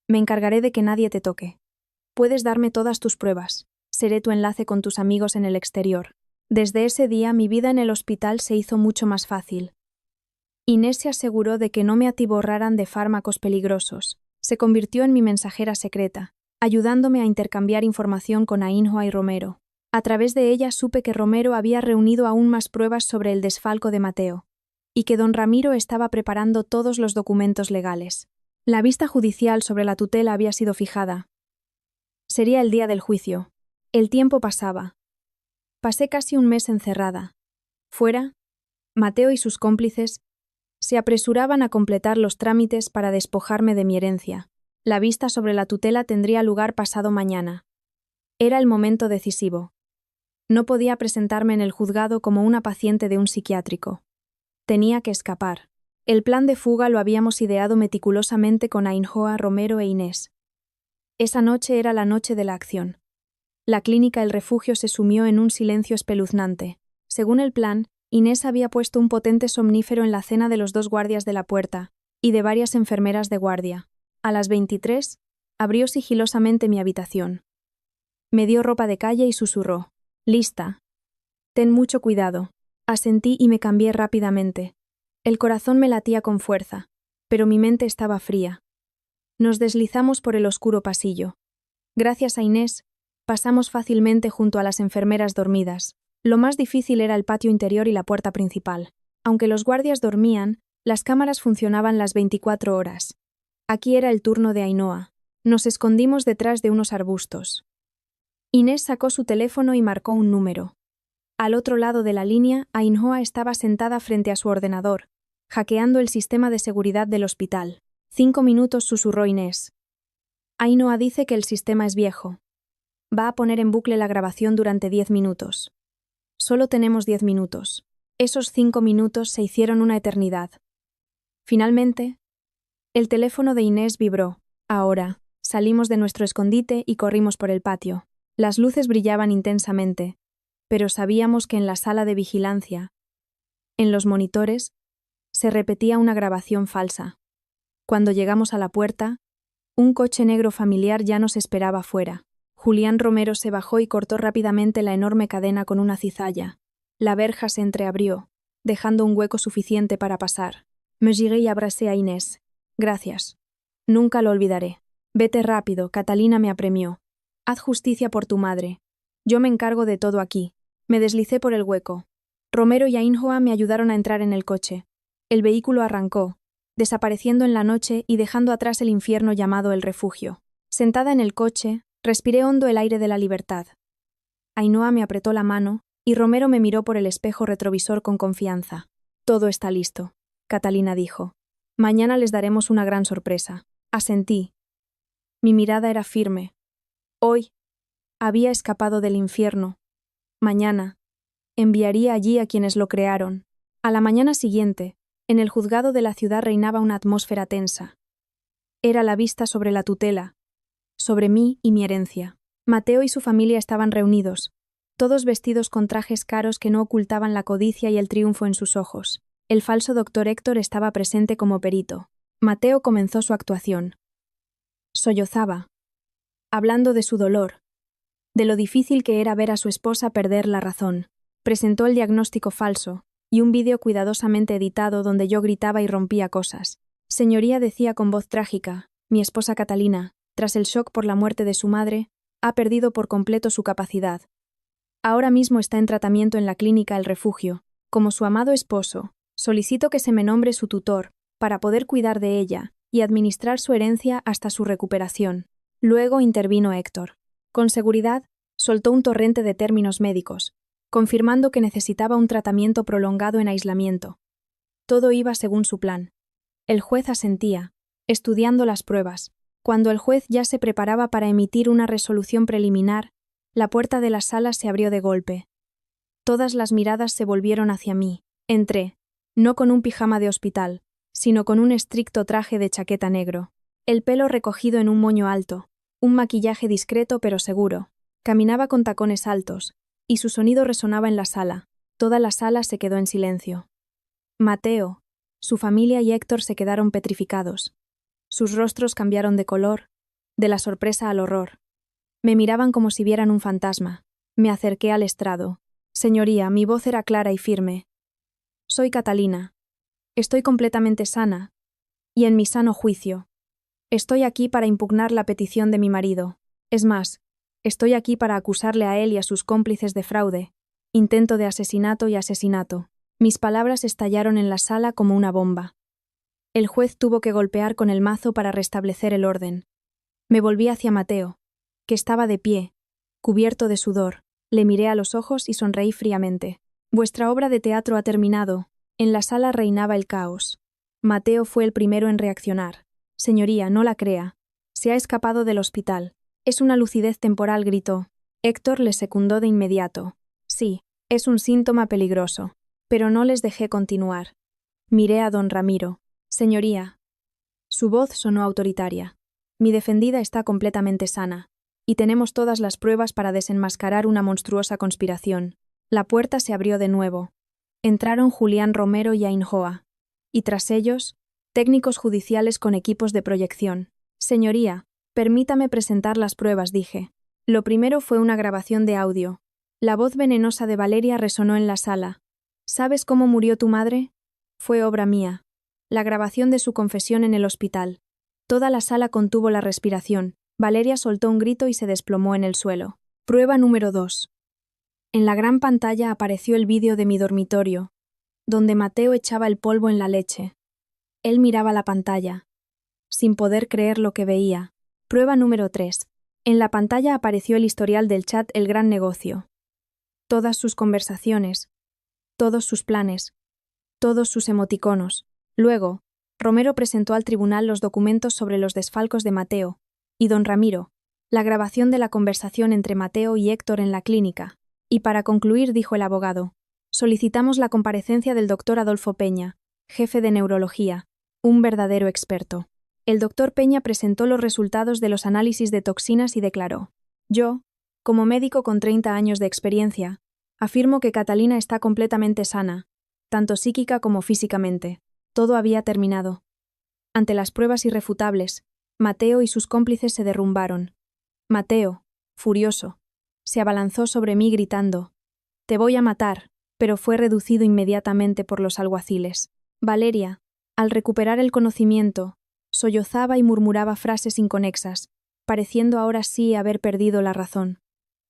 Me encargaré de que nadie te toque. Puedes darme todas tus pruebas. Seré tu enlace con tus amigos en el exterior. Desde ese día mi vida en el hospital se hizo mucho más fácil. Inés se aseguró de que no me atiborraran de fármacos peligrosos. Se convirtió en mi mensajera secreta, ayudándome a intercambiar información con Ainhoa y Romero. A través de ella supe que Romero había reunido aún más pruebas sobre el desfalco de Mateo, y que don Ramiro estaba preparando todos los documentos legales. La vista judicial sobre la tutela había sido fijada. Sería el día del juicio. El tiempo pasaba. Pasé casi un mes encerrada. Fuera, Mateo y sus cómplices se apresuraban a completar los trámites para despojarme de mi herencia. La vista sobre la tutela tendría lugar pasado mañana. Era el momento decisivo. No podía presentarme en el juzgado como una paciente de un psiquiátrico. Tenía que escapar. El plan de fuga lo habíamos ideado meticulosamente con Ainhoa, Romero e Inés. Esa noche era la noche de la acción. La clínica El Refugio se sumió en un silencio espeluznante. Según el plan, Inés había puesto un potente somnífero en la cena de los 2 guardias de la puerta y de varias enfermeras de guardia. A las 23, abrió sigilosamente mi habitación. Me dio ropa de calle y susurró: «Lista. Ten mucho cuidado». Asentí y me cambié rápidamente. El corazón me latía con fuerza, pero mi mente estaba fría. Nos deslizamos por el oscuro pasillo. Gracias a Inés, pasamos fácilmente junto a las enfermeras dormidas. Lo más difícil era el patio interior y la puerta principal. Aunque los guardias dormían, las cámaras funcionaban las 24 horas. Aquí era el turno de Ainhoa. Nos escondimos detrás de unos arbustos. Inés sacó su teléfono y marcó un número. Al otro lado de la línea, Ainhoa estaba sentada frente a su ordenador, hackeando el sistema de seguridad del hospital. 5 minutos, susurró Inés. Ainhoa dice que el sistema es viejo. Va a poner en bucle la grabación durante 10 minutos. Solo tenemos 10 minutos. Esos 5 minutos se hicieron una eternidad. Finalmente, el teléfono de Inés vibró. Ahora, salimos de nuestro escondite y corrimos por el patio. Las luces brillaban intensamente, pero sabíamos que en la sala de vigilancia, en los monitores, se repetía una grabación falsa. Cuando llegamos a la puerta, un coche negro familiar ya nos esperaba fuera. Julián Romero se bajó y cortó rápidamente la enorme cadena con una cizalla. La verja se entreabrió, dejando un hueco suficiente para pasar. Me giré y abracé a Inés. Gracias. Nunca lo olvidaré. Vete rápido, Catalina me apremió. Haz justicia por tu madre. Yo me encargo de todo aquí. Me deslicé por el hueco. Romero y Ainhoa me ayudaron a entrar en el coche. El vehículo arrancó, desapareciendo en la noche y dejando atrás el infierno llamado El Refugio. Sentada en el coche, respiré hondo el aire de la libertad. Ainhoa me apretó la mano y Romero me miró por el espejo retrovisor con confianza. Todo está listo, Catalina dijo. Mañana les daremos una gran sorpresa. Asentí. Mi mirada era firme. Hoy había escapado del infierno. Mañana enviaría allí a quienes lo crearon. A la mañana siguiente, en el juzgado de la ciudad reinaba una atmósfera tensa. Era la vista sobre la tutela, sobre mí y mi herencia. Mateo y su familia estaban reunidos, todos vestidos con trajes caros que no ocultaban la codicia y el triunfo en sus ojos. El falso doctor Héctor estaba presente como perito. Mateo comenzó su actuación. Sollozaba, hablando de su dolor, de lo difícil que era ver a su esposa perder la razón. Presentó el diagnóstico falso y un vídeo cuidadosamente editado donde yo gritaba y rompía cosas. Señoría, decía con voz trágica, mi esposa Catalina, tras el shock por la muerte de su madre, ha perdido por completo su capacidad. Ahora mismo está en tratamiento en la clínica El Refugio. Como su amado esposo, solicito que se me nombre su tutor, para poder cuidar de ella y administrar su herencia hasta su recuperación. Luego intervino Héctor. Con seguridad, soltó un torrente de términos médicos, confirmando que necesitaba un tratamiento prolongado en aislamiento. Todo iba según su plan. El juez asentía, estudiando las pruebas. Cuando el juez ya se preparaba para emitir una resolución preliminar, la puerta de la sala se abrió de golpe. Todas las miradas se volvieron hacia mí. Entré, no con un pijama de hospital, sino con un estricto traje de chaqueta negro, el pelo recogido en un moño alto, un maquillaje discreto pero seguro. Caminaba con tacones altos, y su sonido resonaba en la sala. Toda la sala se quedó en silencio. Mateo, su familia y Héctor se quedaron petrificados. Sus rostros cambiaron de color, de la sorpresa al horror. Me miraban como si vieran un fantasma. Me acerqué al estrado. Señoría, mi voz era clara y firme. Soy Catalina. Estoy completamente sana, y en mi sano juicio. Estoy aquí para impugnar la petición de mi marido. Es más, estoy aquí para acusarle a él y a sus cómplices de fraude, intento de asesinato y asesinato. Mis palabras estallaron en la sala como una bomba. El juez tuvo que golpear con el mazo para restablecer el orden. Me volví hacia Mateo, que estaba de pie, cubierto de sudor. Le miré a los ojos y sonreí fríamente. Vuestra obra de teatro ha terminado. En la sala reinaba el caos. Mateo fue el primero en reaccionar. Señoría, no la crea. Se ha escapado del hospital. Es una lucidez temporal, gritó. Héctor le secundó de inmediato. Sí, es un síntoma peligroso. Pero no les dejé continuar. Miré a don Ramiro. Señoría. Su voz sonó autoritaria. Mi defendida está completamente sana, y tenemos todas las pruebas para desenmascarar una monstruosa conspiración. La puerta se abrió de nuevo. Entraron Julián Romero y Ainhoa. Y tras ellos, técnicos judiciales con equipos de proyección. Señoría, permítame presentar las pruebas, dije. Lo primero fue una grabación de audio. La voz venenosa de Valeria resonó en la sala. ¿Sabes cómo murió tu madre? Fue obra mía. La grabación de su confesión en el hospital. Toda la sala contuvo la respiración. Valeria soltó un grito y se desplomó en el suelo. Prueba número 2. En la gran pantalla apareció el vídeo de mi dormitorio, donde Mateo echaba el polvo en la leche. Él miraba la pantalla, sin poder creer lo que veía. Prueba número 3. En la pantalla apareció el historial del chat El Gran Negocio. Todas sus conversaciones, todos sus planes, todos sus emoticonos. Luego, Romero presentó al tribunal los documentos sobre los desfalcos de Mateo, y don Ramiro, la grabación de la conversación entre Mateo y Héctor en la clínica. Y para concluir, dijo el abogado, solicitamos la comparecencia del doctor Adolfo Peña, jefe de neurología, un verdadero experto. El doctor Peña presentó los resultados de los análisis de toxinas y declaró: yo, como médico con 30 años de experiencia, afirmo que Catalina está completamente sana, tanto psíquica como físicamente. Todo había terminado. Ante las pruebas irrefutables, Mateo y sus cómplices se derrumbaron. Mateo, furioso, se abalanzó sobre mí gritando: «Te voy a matar», pero fue reducido inmediatamente por los alguaciles. Valeria, al recuperar el conocimiento, sollozaba y murmuraba frases inconexas, pareciendo ahora sí haber perdido la razón.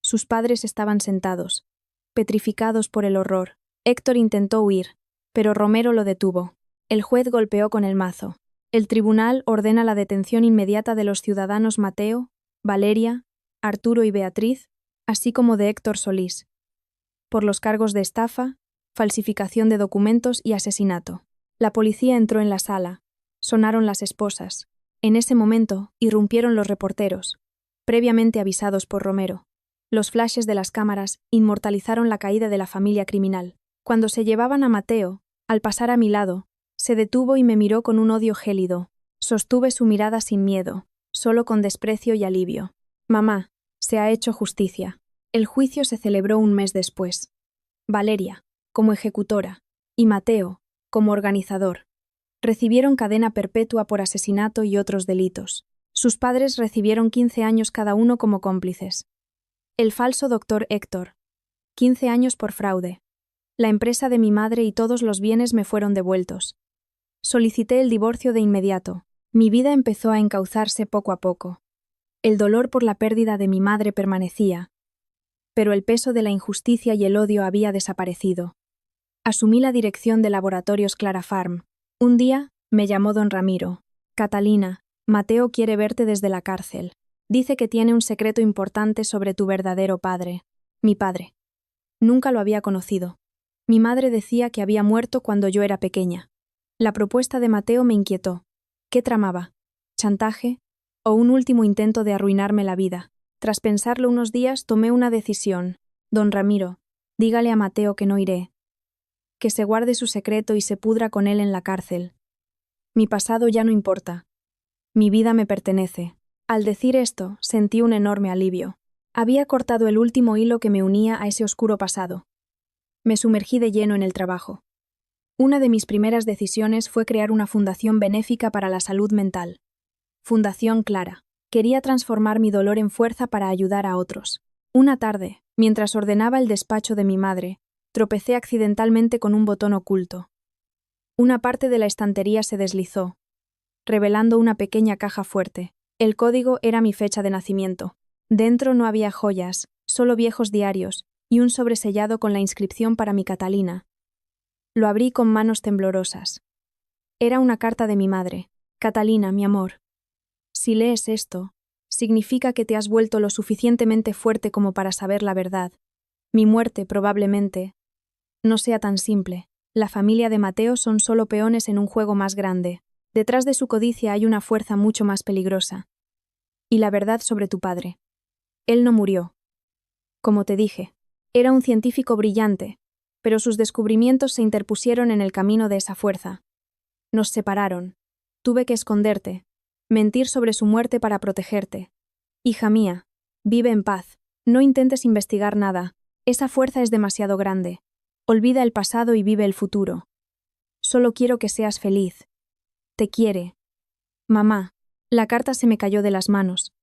Sus padres estaban sentados, petrificados por el horror. Héctor intentó huir, pero Romero lo detuvo. El juez golpeó con el mazo. El tribunal ordena la detención inmediata de los ciudadanos Mateo, Valeria, Arturo y Beatriz, así como de Héctor Solís, por los cargos de estafa, falsificación de documentos y asesinato. La policía entró en la sala. Sonaron las esposas. En ese momento, irrumpieron los reporteros, previamente avisados por Romero. Los flashes de las cámaras inmortalizaron la caída de la familia criminal. Cuando se llevaban a Mateo, al pasar a mi lado, se detuvo y me miró con un odio gélido. Sostuve su mirada sin miedo, solo con desprecio y alivio. Mamá, se ha hecho justicia. El juicio se celebró un mes después. Valeria, como ejecutora, y Mateo, como organizador, recibieron cadena perpetua por asesinato y otros delitos. Sus padres recibieron 15 años cada uno como cómplices. El falso doctor Héctor, 15 años por fraude. La empresa de mi madre y todos los bienes me fueron devueltos. Solicité el divorcio de inmediato. Mi vida empezó a encauzarse poco a poco. El dolor por la pérdida de mi madre permanecía, pero el peso de la injusticia y el odio había desaparecido. Asumí la dirección de Laboratorios Clara Farm. Un día, me llamó don Ramiro. Catalina, Mateo quiere verte desde la cárcel. Dice que tiene un secreto importante sobre tu verdadero padre. Mi padre. Nunca lo había conocido. Mi madre decía que había muerto cuando yo era pequeña. La propuesta de Mateo me inquietó. ¿Qué tramaba? ¿Chantaje? ¿O un último intento de arruinarme la vida? Tras pensarlo unos días, tomé una decisión. Don Ramiro, dígale a Mateo que no iré. Que se guarde su secreto y se pudra con él en la cárcel. Mi pasado ya no importa. Mi vida me pertenece. Al decir esto, sentí un enorme alivio. Había cortado el último hilo que me unía a ese oscuro pasado. Me sumergí de lleno en el trabajo. Una de mis primeras decisiones fue crear una fundación benéfica para la salud mental. Fundación Clara. Quería transformar mi dolor en fuerza para ayudar a otros. Una tarde, mientras ordenaba el despacho de mi madre, tropecé accidentalmente con un botón oculto. Una parte de la estantería se deslizó. revelando una pequeña caja fuerte. El código era mi fecha de nacimiento. Dentro no había joyas, solo viejos diarios, y un sobresellado con la inscripción para mi Catalina. Lo abrí con manos temblorosas. Era una carta de mi madre. Catalina, mi amor. Si lees esto, significa que te has vuelto lo suficientemente fuerte como para saber la verdad. Mi muerte, probablemente, no sea tan simple. La familia de Mateo son solo peones en un juego más grande. Detrás de su codicia hay una fuerza mucho más peligrosa. Y la verdad sobre tu padre. Él no murió. Como te dije, era un científico brillante, pero sus descubrimientos se interpusieron en el camino de esa fuerza. Nos separaron. Tuve que esconderte, mentir sobre su muerte para protegerte. Hija mía, vive en paz. No intentes investigar nada. Esa fuerza es demasiado grande. Olvida el pasado y vive el futuro. Solo quiero que seas feliz. Te quiere. Mamá, la carta se me cayó de las manos.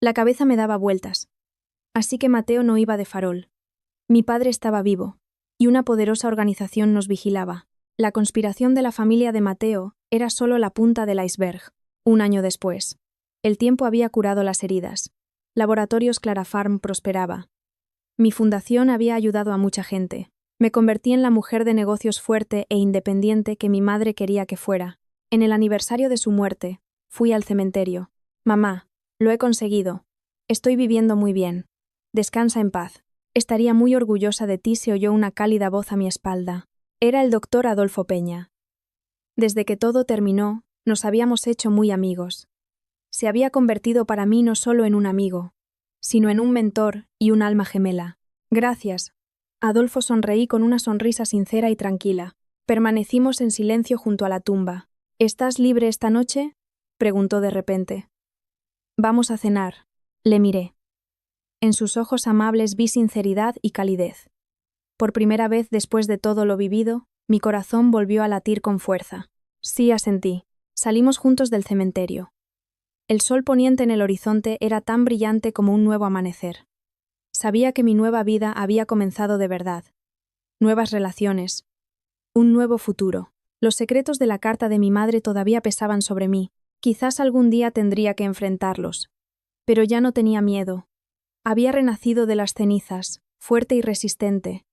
La cabeza me daba vueltas. Así que Mateo no iba de farol. Mi padre estaba vivo, y una poderosa organización nos vigilaba. La conspiración de la familia de Mateo era solo la punta del iceberg. Un año después, el tiempo había curado las heridas. Laboratorios Clarafarm prosperaba. Mi fundación había ayudado a mucha gente. Me convertí en la mujer de negocios fuerte e independiente que mi madre quería que fuera. En el aniversario de su muerte, fui al cementerio. Mamá, lo he conseguido. Estoy viviendo muy bien. Descansa en paz. Estaría muy orgullosa de ti, se oyó una cálida voz a mi espalda. Era el doctor Adolfo Peña. Desde que todo terminó, nos habíamos hecho muy amigos. Se había convertido para mí no solo en un amigo, sino en un mentor y un alma gemela. Gracias. Adolfo sonreí con una sonrisa sincera y tranquila. Permanecimos en silencio junto a la tumba. ¿Estás libre esta noche?, preguntó de repente. Vamos a cenar. Le miré. En sus ojos amables vi sinceridad y calidez. Por primera vez después de todo lo vivido, mi corazón volvió a latir con fuerza. Sí, asentí. Salimos juntos del cementerio. El sol poniente en el horizonte era tan brillante como un nuevo amanecer. Sabía que mi nueva vida había comenzado de verdad. Nuevas relaciones. Un nuevo futuro. Los secretos de la carta de mi madre todavía pesaban sobre mí. Quizás algún día tendría que enfrentarlos. Pero ya no tenía miedo. Había renacido de las cenizas, fuerte y resistente,